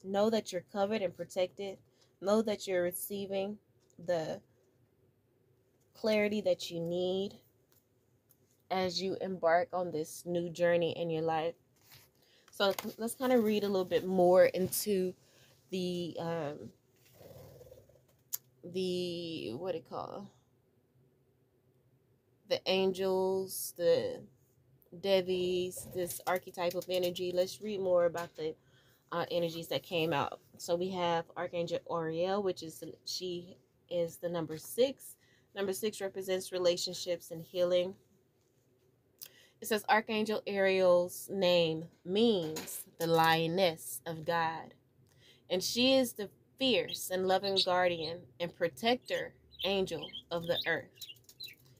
know that you're covered and protected. Know that you're receiving the clarity that you need as you embark on this new journey in your life. So let's kind of read a little bit more into the what do you call the angels, the devis, this archetype of energy. Let's read more about the energies that came out. So we have Archangel Ariel, which is she is the number 6. Number 6 represents relationships and healing. It says Archangel Ariel's name means the lioness of God, and she is the fierce and loving guardian and protector angel of the earth.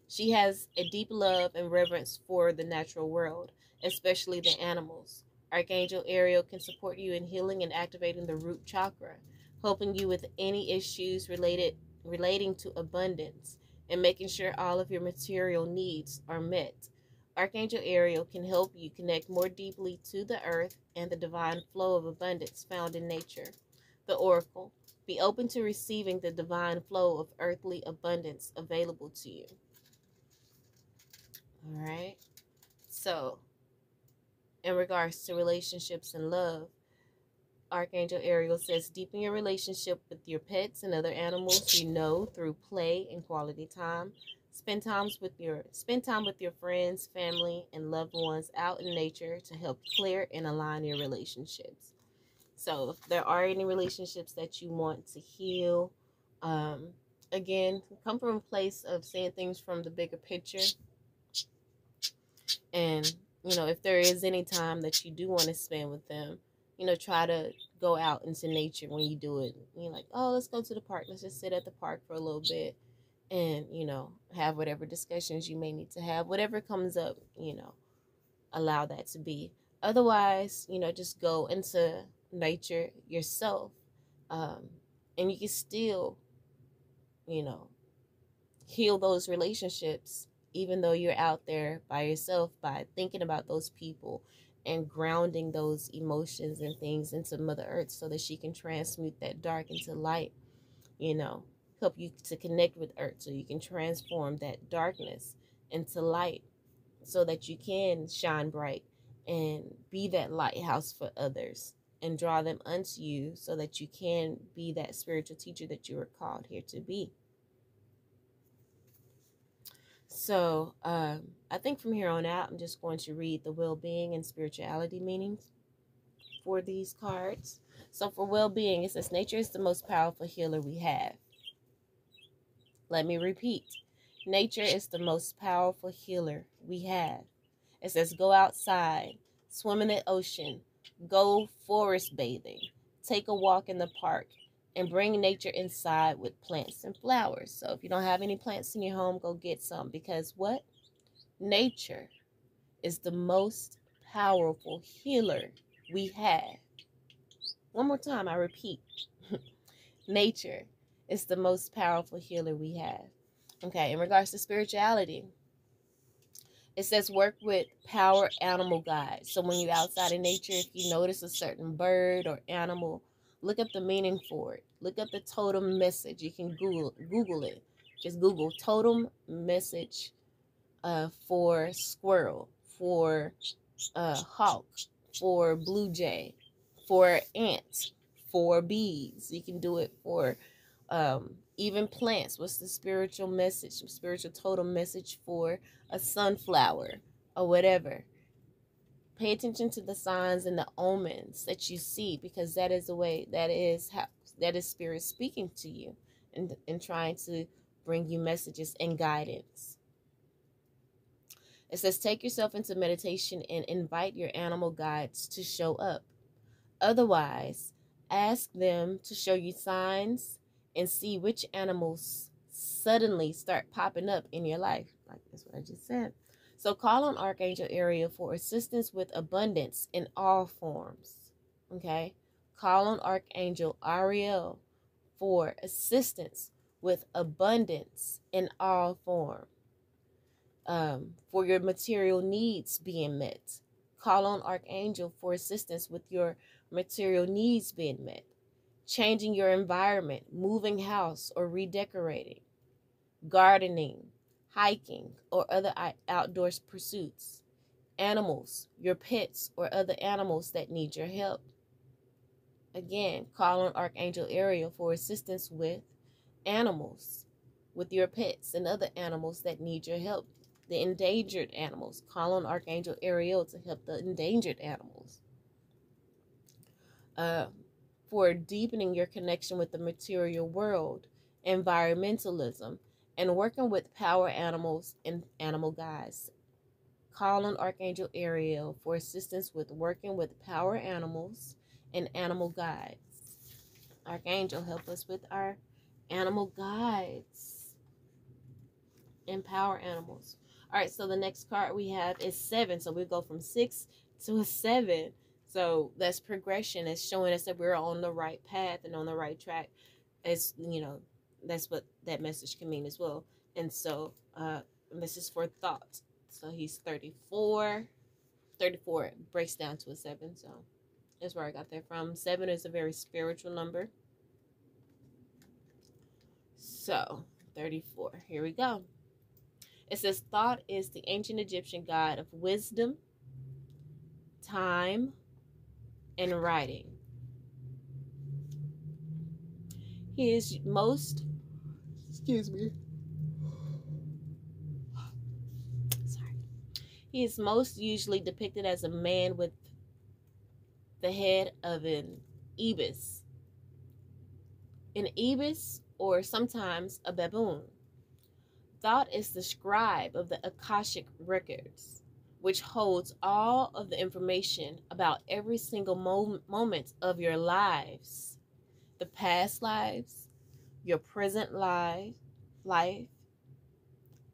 She has a deep love and reverence for the natural world, especially the animals. Archangel Ariel can support you in healing and activating the root chakra, helping you with any issues relating to abundance and making sure all of your material needs are met. Archangel Ariel can help you connect more deeply to the earth and the divine flow of abundance found in nature. The Oracle. Be open to receiving the divine flow of earthly abundance available to you. All right. So, in regards to relationships and love, Archangel Ariel says deepen your relationship with your pets and other animals you know through play and quality time. Spend time with your friends, family, and loved ones out in nature to help clear and align your relationships. So if there are any relationships that you want to heal, again, come from a place of seeing things from the bigger picture. And, if there is any time that you do want to spend with them, try to go out into nature when you do it. You're like, oh, let's go to the park. Let's just sit at the park for a little bit and, have whatever discussions you may need to have. Whatever comes up, allow that to be. Otherwise, just go into nature yourself. And you can still, heal those relationships even though you're out there by yourself, by thinking about those people and grounding those emotions and things into Mother Earth so that she can transmute that dark into light, help you to connect with Earth so you can transform that darkness into light so that you can shine bright and be that lighthouse for others and draw them unto you so that you can be that spiritual teacher that you were called here to be. So I think from here on out, I'm just going to read the well-being and spirituality meanings for these cards. So for well-being, it says nature is the most powerful healer we have. Let me repeat. Nature is the most powerful healer we have. It says go outside, swim in the ocean, go forest bathing, take a walk in the park, and bring nature inside with plants and flowers. So if you don't have any plants in your home, go get some, because what? Nature is the most powerful healer we have. One more time, I repeat. Nature It's the most powerful healer we have. Okay, in regards to spirituality, it says work with power animal guides. So when you're outside in nature, if you notice a certain bird or animal, look up the meaning for it. Look up the totem message. You can Google it. Just Google totem message for squirrel, for hawk, for blue jay, for ant, for bees. You can do it for even plants. What's the spiritual message, spiritual totem message for a sunflower or whatever? Pay attention to the signs and the omens that you see, because that is the way, that is spirit speaking to you and trying to bring you messages and guidance. It says take yourself into meditation and invite your animal guides to show up. Otherwise, ask them to show you signs and see which animals suddenly start popping up in your life. Like that's what I just said. So call on Archangel Ariel for assistance with abundance in all forms. Okay? Call on Archangel Ariel for assistance with abundance in all forms. For your material needs being met. Call on Archangel for assistance with your material needs being met. Changing your environment, moving house or redecorating, gardening, hiking, or other outdoor pursuits. Animals, your pets or other animals that need your help. Again, call on Archangel Ariel for assistance with animals, with your pets and other animals that need your help. The endangered animals. Call on Archangel Ariel to help the endangered animals. For deepening your connection with the material world, environmentalism, and working with power animals and animal guides. Call on Archangel Ariel for assistance with working with power animals and animal guides. Archangel, help us with our animal guides and power animals. All right, so the next card we have is 7. So we go from 6 to a 7. So that's progression. It's showing us that we're on the right path and on the right track. It's, you know, that's what that message can mean as well. And so this is for thought. So he's 34. 34 breaks down to a 7. So that's where I got that from. 7 is a very spiritual number. So 34. Here we go. It says, thought is the ancient Egyptian god of wisdom, time, and writing. He is most, he is most usually depicted as a man with the head of an ibis. An ibis, or sometimes a baboon. Thought is the scribe of the Akashic Records, which holds all of the information about every single moment of your lives. The past lives, your present life,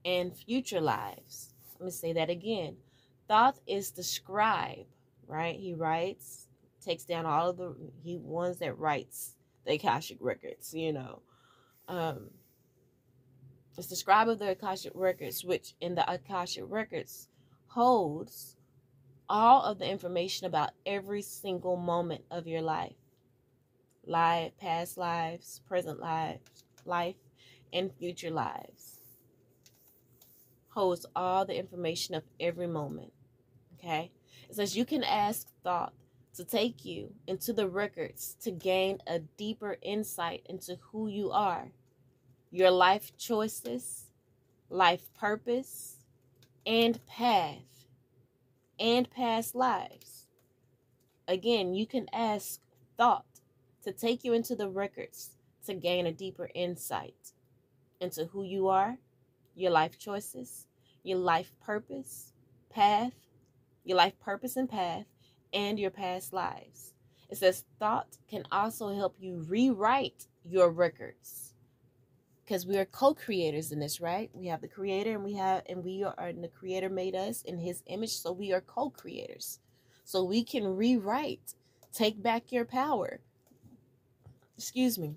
and future lives. Let me say that again. Thoth is the scribe, right? He writes, takes down all of the, he ones that writes the Akashic Records, you know. It's the scribe of the Akashic Records, which in the Akashic Records holds all of the information about every single moment of your life. Past lives, present life, and future lives. Holds all the information of every moment. Okay? It says you can ask thought to take you into the records to gain a deeper insight into who you are, your life choices, life purpose, and path, and past lives. Again, you can ask thought to take you into the records to gain a deeper insight into who you are, your life choices, your life purpose, path, your life purpose and path, and your past lives. It says thought can also help you rewrite your records, because we are co-creators in this, right? We have the creator and the creator made us in his image, so we are co-creators. So we can rewrite, take back your power. Excuse me.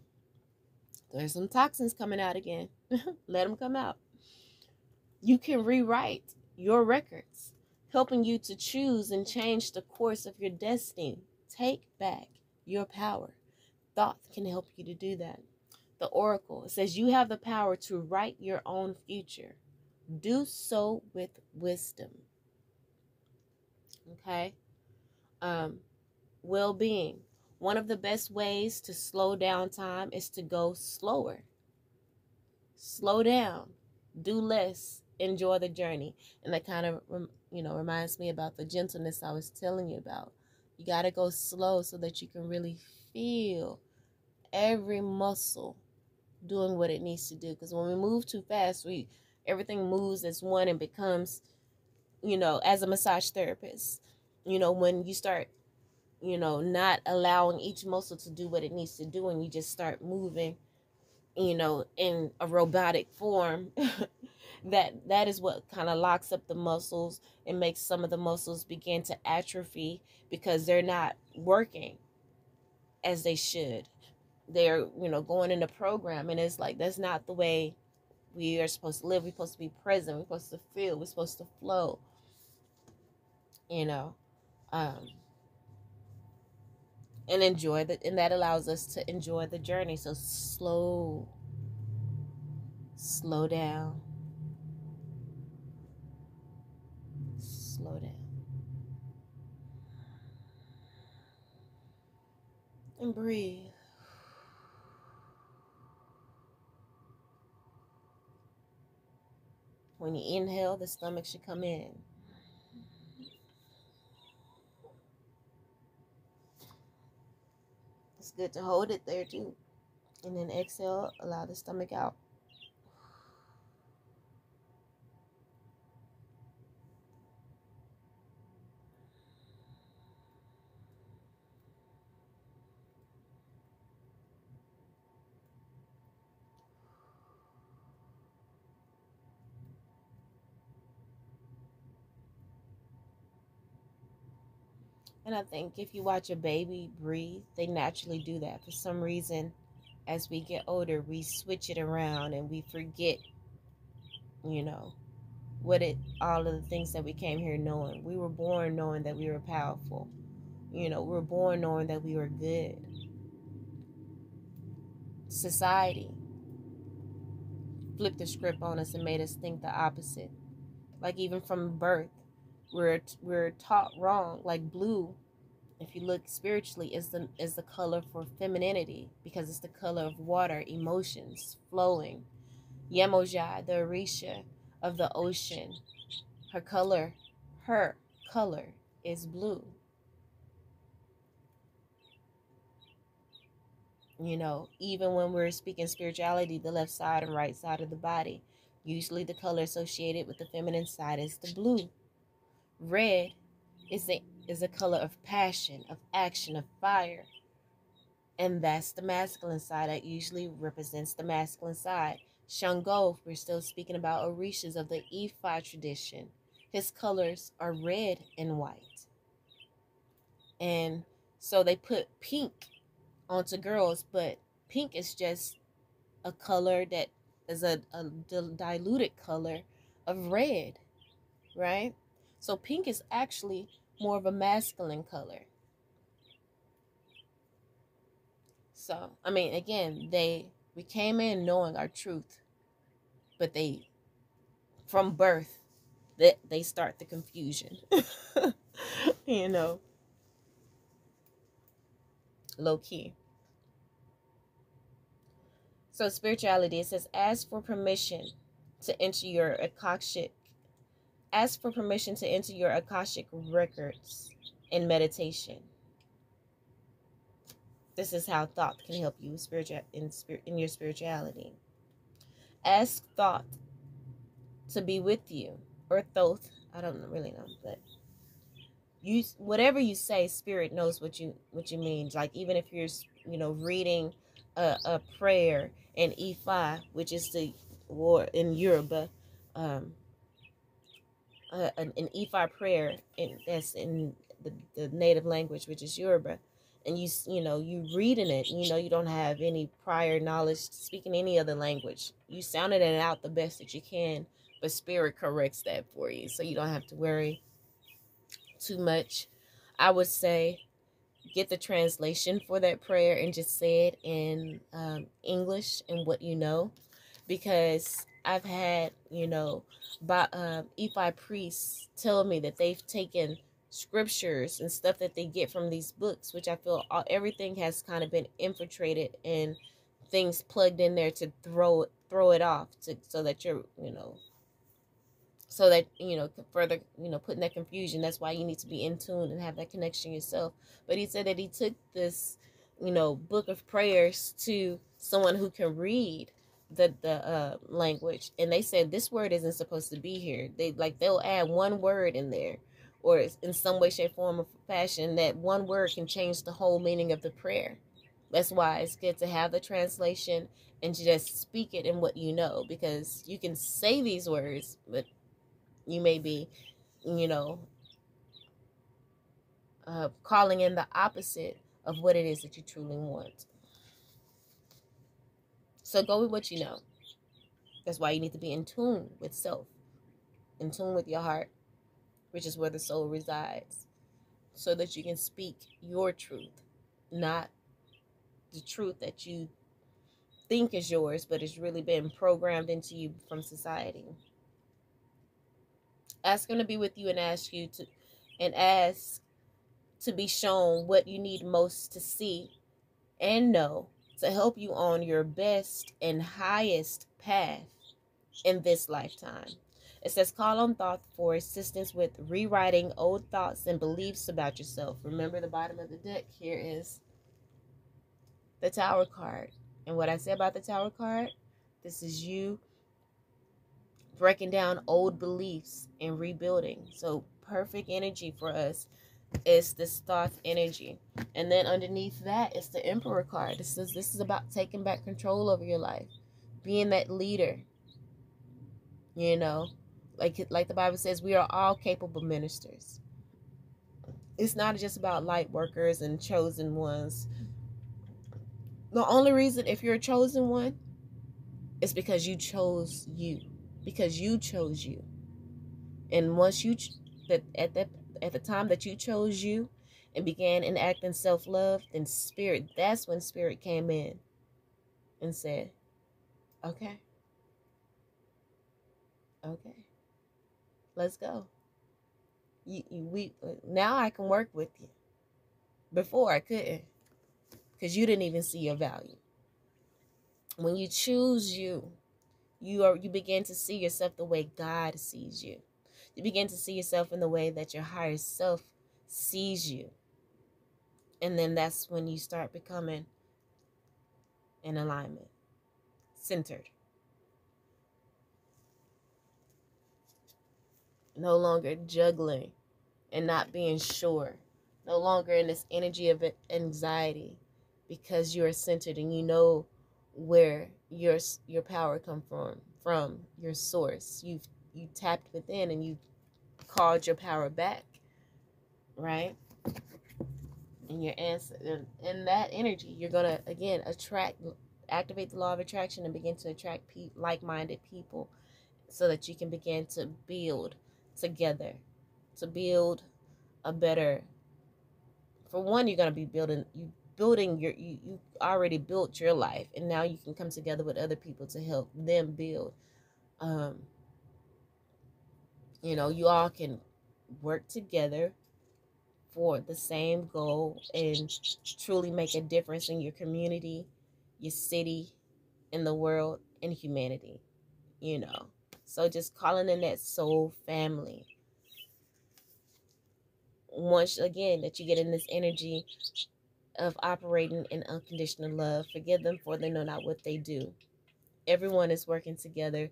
There's some toxins coming out again. Let them come out. You can rewrite your records, helping you to choose and change the course of your destiny. Take back your power. Thought can help you to do that. The Oracle, it says you have the power to write your own future. Do so with wisdom. Okay? Well-being. One of the best ways to slow down time is to go slower. Slow down. Do less. Enjoy the journey. And that kind of, reminds me about the gentleness I was telling you about. You got to go slow so that you can really feel every muscle doing what it needs to do. Because when we move too fast, everything moves as one and becomes, as a massage therapist, when you start, not allowing each muscle to do what it needs to do, and you just start moving, in a robotic form, that is what kind of locks up the muscles and makes some of the muscles begin to atrophy because they're not working as they should. They're, going in a program, and it's like, that's not the way we are supposed to live. We're supposed to be present. We're supposed to feel. We're supposed to flow, and and that allows us to enjoy the journey. So slow down, slow down, and breathe. When you inhale, the stomach should come in. It's good to hold it there too. And then exhale, allow the stomach out. And I think if you watch a baby breathe, they naturally do that. For some reason, as we get older, we switch it around and we forget, all of the things that we came here knowing. We were born knowing that we were powerful. We were born knowing that we were good. Society flipped the script on us and made us think the opposite. Like even from birth, we're taught wrong. Like blue, if you look spiritually, is the color for femininity because it's the color of water, emotions flowing. Yemoja, the Orisha of the ocean, her color is blue. Even when we're speaking spirituality, the left side and right side of the body, usually the color associated with the feminine side is the blue. Red is a color of passion, of action, of fire. And that's the masculine side. That usually represents the masculine side. Shango, we're still speaking about Orishas of the Ifa tradition. His colors are red and white. And so they put pink onto girls, but pink is just a color that is a diluted color of red, right? So pink is actually more of a masculine color. So, again, we came in knowing our truth, but from birth, they start the confusion, low key. So spirituality, it says, ask for permission to enter your Akashic records in meditation. This is how thought can help you in your spirituality. Ask thought to be with you, or Thoth, I don't really know, but whatever you say, spirit knows what you mean. Like even if you're reading a prayer in Ifa, which is in Yoruba, an Ifa prayer that's in the native language, which is Yoruba, and you know, you reading it, you know, you don't have any prior knowledge speaking any other language. You sounded it out the best that you can, but spirit corrects that for you, so you don't have to worry too much. I would say get the translation for that prayer and just say it in English and what you know, because I've had, you know, Ephi priests tell me that they've taken scriptures and stuff that they get from these books, which I feel everything has kind of been infiltrated and things plugged in there to throw it off, to so that you're, you know, so that, you know, further, you know, putting that confusion. That's why you need to be in tune and have that connection yourself. But he said that he took this, you know, book of prayers to someone who can read the language, and they said this word isn't supposed to be here. They'll add one word in there, or in some way, shape, form, or fashion, that one word can change the whole meaning of the prayer. That's why it's good to have the translation and to just speak it in what you know, because you can say these words, but you may be, you know, calling in the opposite of what it is that you truly want. So go with what you know. That's why you need to be in tune with self, in tune with your heart, which is where the soul resides, so that you can speak your truth, not the truth that you think is yours, but it's really been programmed into you from society. Ask him to be with you and ask to be shown what you need most to see and know, to help you on your best and highest path in this lifetime. It says, call on thought for assistance with rewriting old thoughts and beliefs about yourself. Remember, the bottom of the deck here is the Tower card. And what I say about the Tower card, this is you breaking down old beliefs and rebuilding. So perfect energy for us is this thought energy. And then underneath that is the Emperor card. This is about taking back control over your life, being that leader. You know, like the Bible says, we are all capable ministers. It's not just about light workers and chosen ones. The only reason, if you're a chosen one, is because you chose you, because you chose you. And once you at the time that you chose you and began enacting self-love, then spirit, that's when spirit came in and said, okay, let's go. We now I can work with you. Before I couldn't, because you didn't even see your value. When you choose you begin to see yourself the way God sees you. You begin to see yourself in the way that your higher self sees you. And then that's when you start becoming in alignment, centered. No longer juggling and not being sure. No longer in this energy of anxiety, because you are centered and you know where your power come from your source. You tapped within and you called your power back, right? And your answer, in that energy, you're gonna again activate the law of attraction and begin to attract like-minded people, so that you can begin to build together, to build a better. For one, you're gonna be building you already built your life, and now you can come together with other people to help them build. You know, you all can work together for the same goal and truly make a difference in your community, your city, in the world, and humanity, you know. So just calling in that soul family. Once again that you get in this energy of operating in unconditional love, forgive them for they know not what they do. Everyone is working together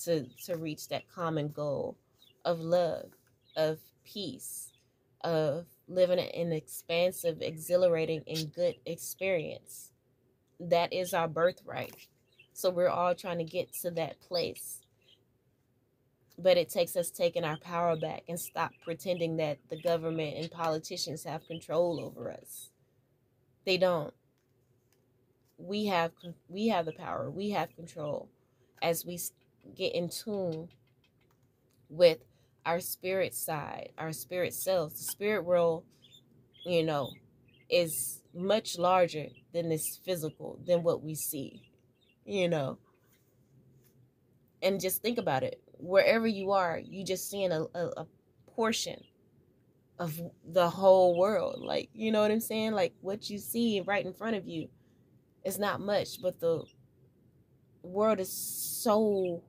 to reach that common goal of love, of peace, of living an expansive, exhilarating, and good experience. That is our birthright. So we're all trying to get to that place. But it takes us taking our power back and stop pretending that the government and politicians have control over us. They don't. We have the power. We have control as we get in tune with our spirit side, our spirit selves. The spirit world, you know, is much larger than this physical, than what we see, you know. And just think about it. Wherever you are, you just seeing a portion of the whole world. Like, you know what I'm saying? Like, what you see right in front of you is not much, but the world is so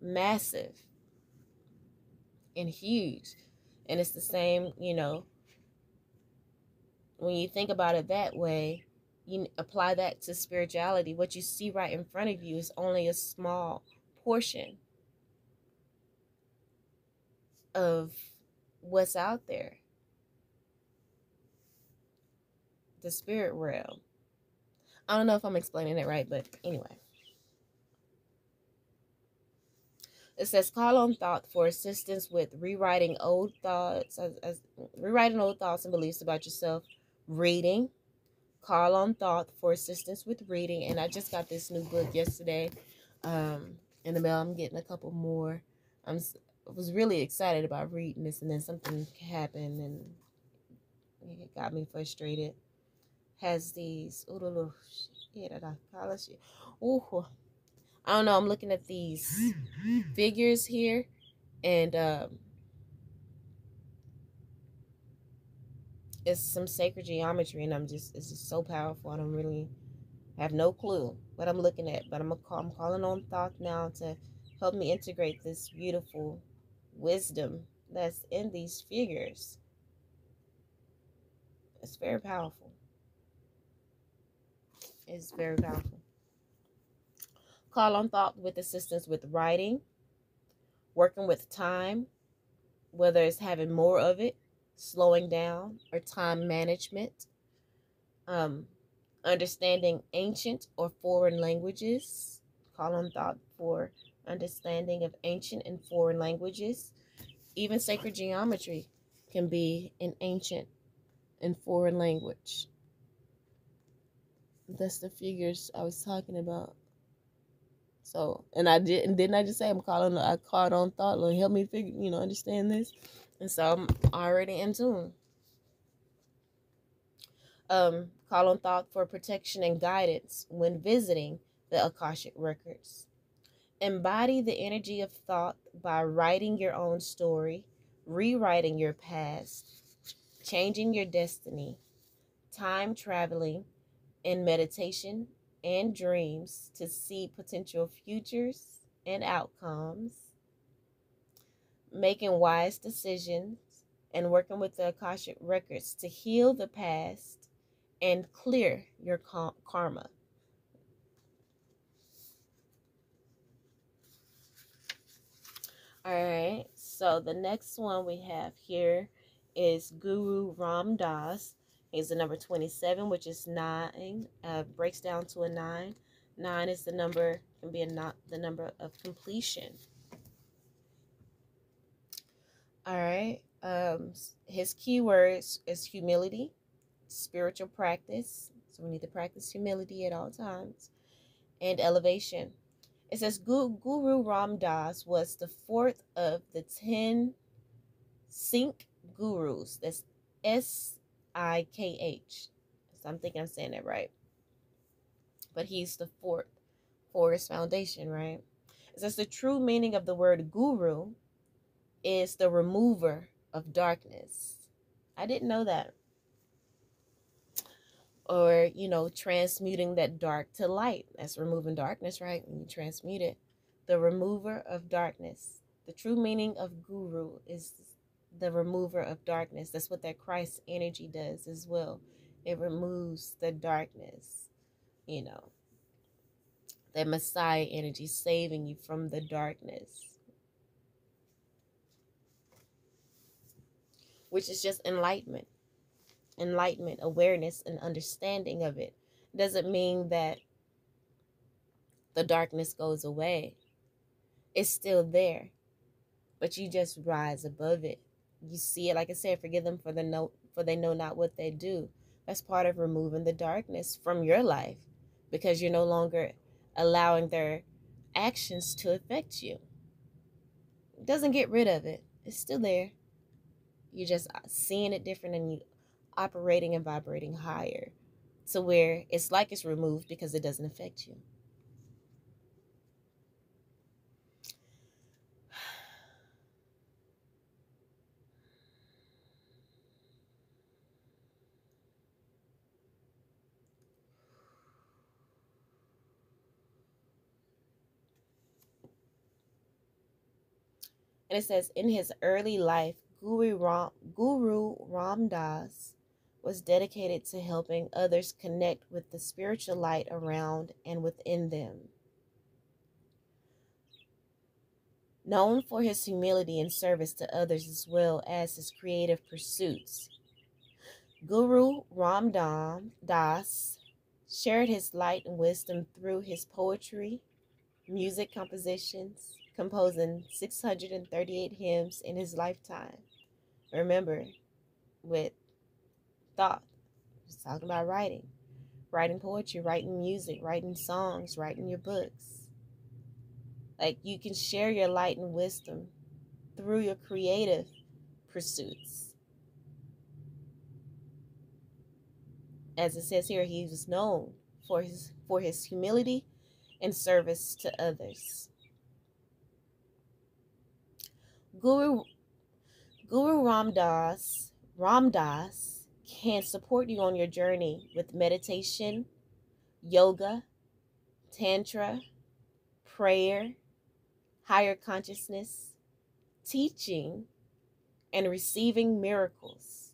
massive and huge. And it's the same, you know, when you think about it that way, you apply that to spirituality. What you see right in front of you is only a small portion of what's out there. The spirit realm. I don't know if I'm explaining it right, but anyway. It says, call on thought for assistance with rewriting old thoughts, rewriting old thoughts and beliefs about yourself. Reading. Call on thought for assistance with reading. And I just got this new book yesterday in the mail. I'm getting a couple more. I was really excited about reading this, and then something happened and it got me frustrated. Has these, I don't know, I'm looking at these figures here, and it's some sacred geometry, and it's just so powerful. I don't really have no clue what I'm looking at, but I'm calling on thought now to help me integrate this beautiful wisdom that's in these figures. It's very powerful. It's very powerful. Call on thought with assistance with writing, working with time, whether it's having more of it, slowing down, or time management. Understanding ancient or foreign languages. Call on thought for understanding of ancient and foreign languages. Even sacred geometry can be an ancient and foreign language. That's the figures I was talking about. So, and didn't I just say I called on thought, like, help me figure, understand this. And so I'm already in tune. Call on thought for protection and guidance when visiting the Akashic Records. Embody the energy of thought by writing your own story, rewriting your past, changing your destiny, time traveling, in meditation and dreams to see potential futures and outcomes, making wise decisions, and working with the Akashic Records to heal the past and clear your karma. All right, so the next one we have here is Guru Ramdas. He's the number 27, which is 9. Breaks down to a 9. 9 is the number, can be the number of completion. All right. His keywords is humility, spiritual practice. So we need to practice humility at all times, and elevation. It says Guru Ramdas was the 4th of the 10 Sikh gurus. That's Sikh. So I'm thinking I'm saying that right. But he's the 4th for his foundation, right? It says the true meaning of the word guru is the remover of darkness. I didn't know that. Or, transmuting that dark to light. That's removing darkness, right? When you transmute it. The remover of darkness. The true meaning of guru is the remover of darkness. That's what that Christ energy does as well. It removes the darkness, that Messiah energy saving you from the darkness, which is just enlightenment, awareness, and understanding of it. Doesn't mean that the darkness goes away. It's still there, but you just rise above it. You see it, like I said, forgive them for they know not what they do. That's part of removing the darkness from your life, because you're no longer allowing their actions to affect you. It doesn't get rid of it. It's still there. You're just seeing it different, and you operating and vibrating higher to where it's like it's removed because it doesn't affect you. And it says, in his early life, Guru Ramdas was dedicated to helping others connect with the spiritual light around and within them. Known for his humility and service to others as well as his creative pursuits, Guru Ramdas shared his light and wisdom through his poetry, music compositions, composing 638 hymns in his lifetime. Remember, with thought, he's talking about writing poetry, writing music, writing songs, writing your books. Like, you can share your light and wisdom through your creative pursuits. As it says here, he was known for his humility and service to others. Guru Ramdas can support you on your journey with meditation, yoga, tantra, prayer, higher consciousness, teaching, and receiving miracles.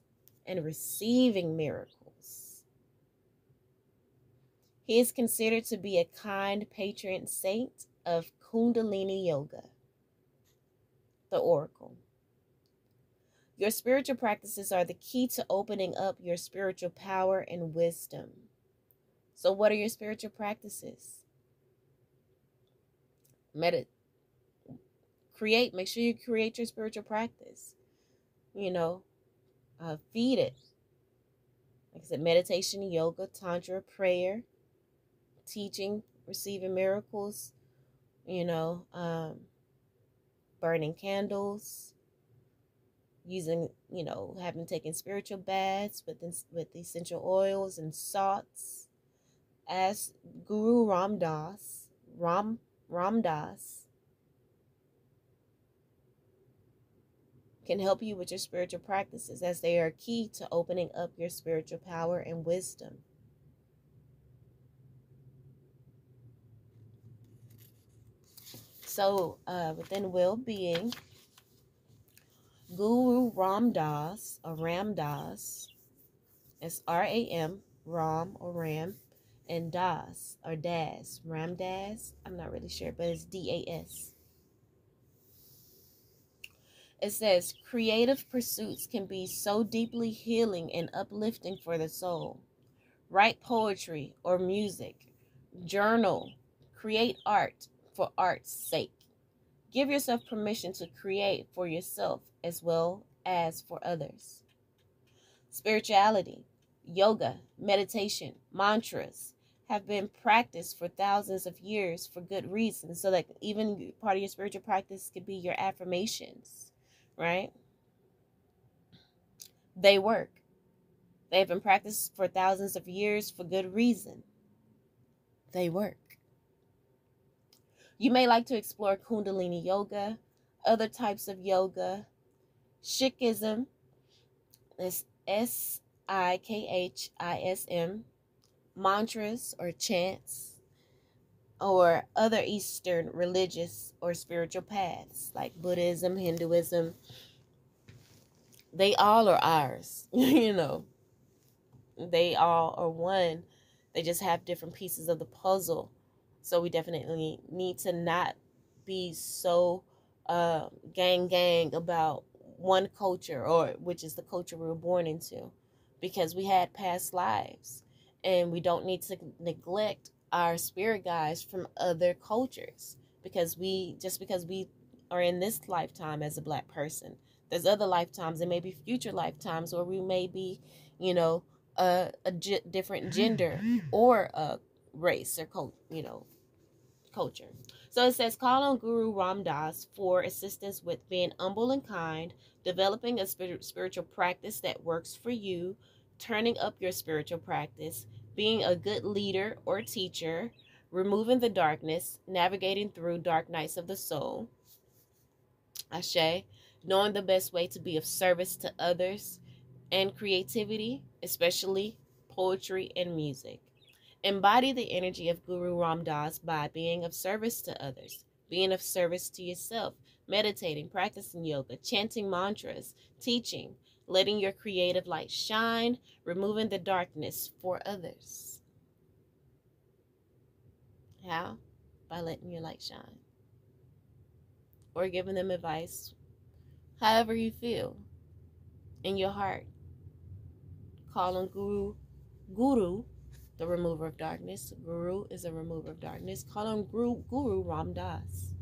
He is considered to be a kind patron saint of Kundalini Yoga, the Oracle. Your spiritual practices are the key to opening up your spiritual power and wisdom. So what are your spiritual practices? Make sure you create your spiritual practice. Feed it. Like I said, meditation, yoga, tantra, prayer, teaching, receiving miracles, burning candles, using, having taken spiritual baths with essential oils and salts. As Guru Ramdas can help you with your spiritual practices, as they are key to opening up your spiritual power and wisdom. So within well-being, Guru Ramdas, or Ramdas, it's R-A-M, Ram or Ram, and Das or Das, Ramdas, I'm not really sure, but it's D-A-S. It says, creative pursuits can be so deeply healing and uplifting for the soul. Write poetry or music, journal, create art for art's sake. Give yourself permission to create for yourself as well as for others. Spirituality, yoga, meditation, mantras have been practiced for thousands of years for good reasons. So that even part of your spiritual practice could be your affirmations, right? They work. They've been practiced for thousands of years for good reason. They work. You may like to explore Kundalini yoga, other types of yoga, Sikhism, is Sikhism, mantras or chants, or other Eastern religious or spiritual paths like Buddhism, Hinduism. They all are ours, They all are one. They just have different pieces of the puzzle. So we definitely need to not be so gang about one culture, or which is the culture we were born into, because we had past lives, and we don't need to neglect our spirit guides from other cultures, because we are in this lifetime as a Black person, there's other lifetimes, and maybe future lifetimes where we may be different gender or a race or culture. So it says, call on Guru Ramdas for assistance with being humble and kind, developing a spiritual practice that works for you, turning up your spiritual practice, being a good leader or teacher, removing the darkness, navigating through dark nights of the soul. Ashe, knowing the best way to be of service to others, and creativity, especially poetry and music. Embody the energy of Guru Ramdas by being of service to others, being of service to yourself, meditating, practicing yoga, chanting mantras, teaching, letting your creative light shine, removing the darkness for others. How? By letting your light shine. Or giving them advice, however you feel in your heart. Call on Guru, the remover of darkness. Guru is a remover of darkness. Call on Guru Ramdas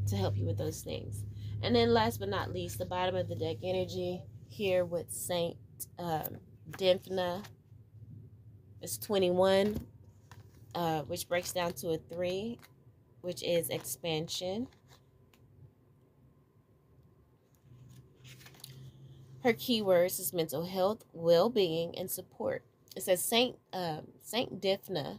to help you with those things. And then last but not least, the bottom of the deck energy here with Saint Dimphna is 21, which breaks down to a 3, which is expansion. Her keywords is mental health, well-being, and support. It says Saint Dimphna,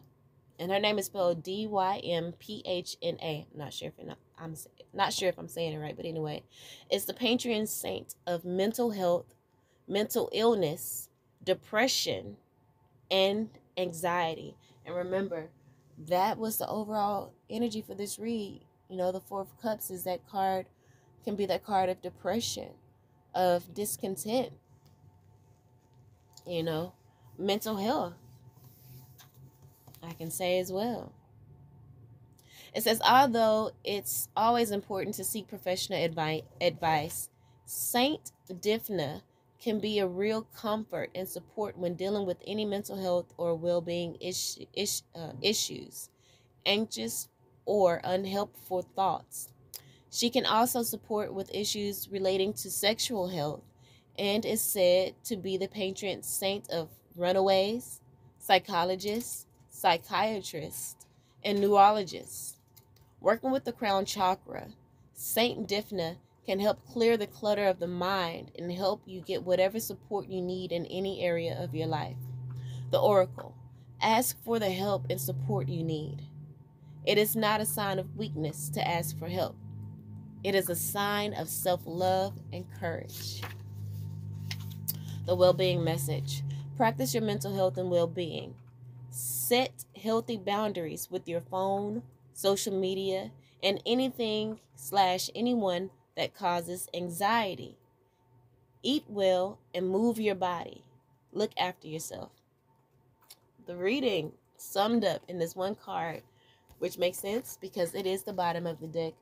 and her name is spelled Dymphna. I'm not sure if I'm saying it right, but anyway, it's the patron saint of mental health, mental illness, depression, and anxiety. And remember, that was the overall energy for this read. You know, the Four of Cups is that card, can be that card of depression, of discontent, you know, mental health, I can say as well. It says, although it's always important to seek professional advice, Saint Dimphna can be a real comfort and support when dealing with any mental health or well-being issues, anxious or unhelpful thoughts. She can also support with issues relating to sexual health and is said to be the patron saint of runaways, psychologists, psychiatrists, and neurologists. Working with the crown chakra, Saint Dimphna can help clear the clutter of the mind and help you get whatever support you need in any area of your life. The Oracle. Ask for the help and support you need. It is not a sign of weakness to ask for help. It is a sign of self-love and courage. The well-being message. Practice your mental health and well-being. Set healthy boundaries with your phone, social media, and anything/anyone that causes anxiety. Eat well and move your body. Look after yourself. The reading summed up in this one card, which makes sense because it is the bottom of the deck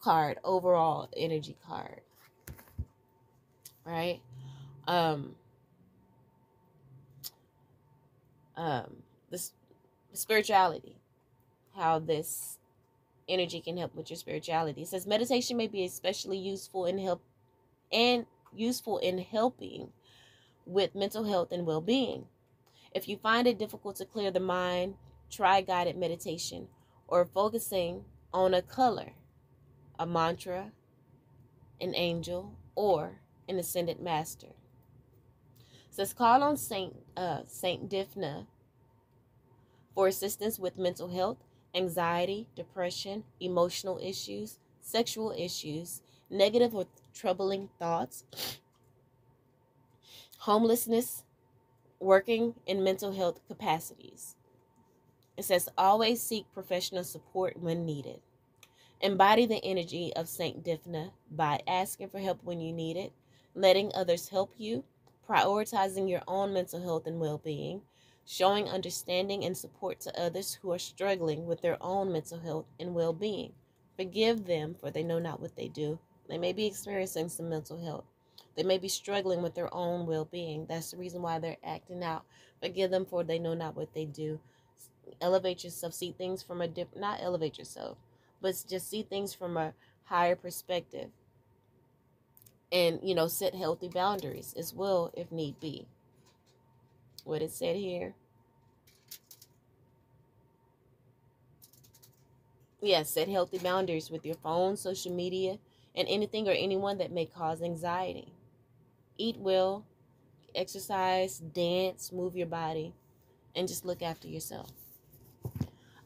card, overall energy card. Right? This spirituality, how this energy can help with your spirituality. It says meditation may be especially useful in helping with mental health and well-being. If you find it difficult to clear the mind, try guided meditation or focusing on a color, a mantra, an angel, or an ascended master. It says call on Saint Dimphna for assistance with mental health, anxiety, depression, emotional issues, sexual issues, negative or troubling thoughts, homelessness, working in mental health capacities. It says always seek professional support when needed. Embody the energy of Saint Dimphna by asking for help when you need it, letting others help you, prioritizing your own mental health and well-being, showing understanding and support to others who are struggling with their own mental health and well-being. Forgive them, for they know not what they do. They may be experiencing some mental health. They may be struggling with their own well-being. That's the reason why they're acting out. Forgive them, for they know not what they do. Elevate yourself. See things from not elevate yourself, but just see things from a higher perspective. And, set healthy boundaries as well if need be. what it said here. Yes, set healthy boundaries with your phone, social media, and anything or anyone that may cause anxiety. Eat well, exercise, dance, move your body, and just look after yourself.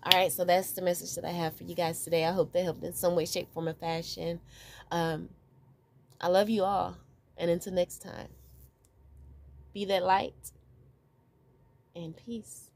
All right, so that's the message that I have for you guys today. I hope they helped in some way, shape, form, or fashion. I love you all. And until next time, be that light and peace.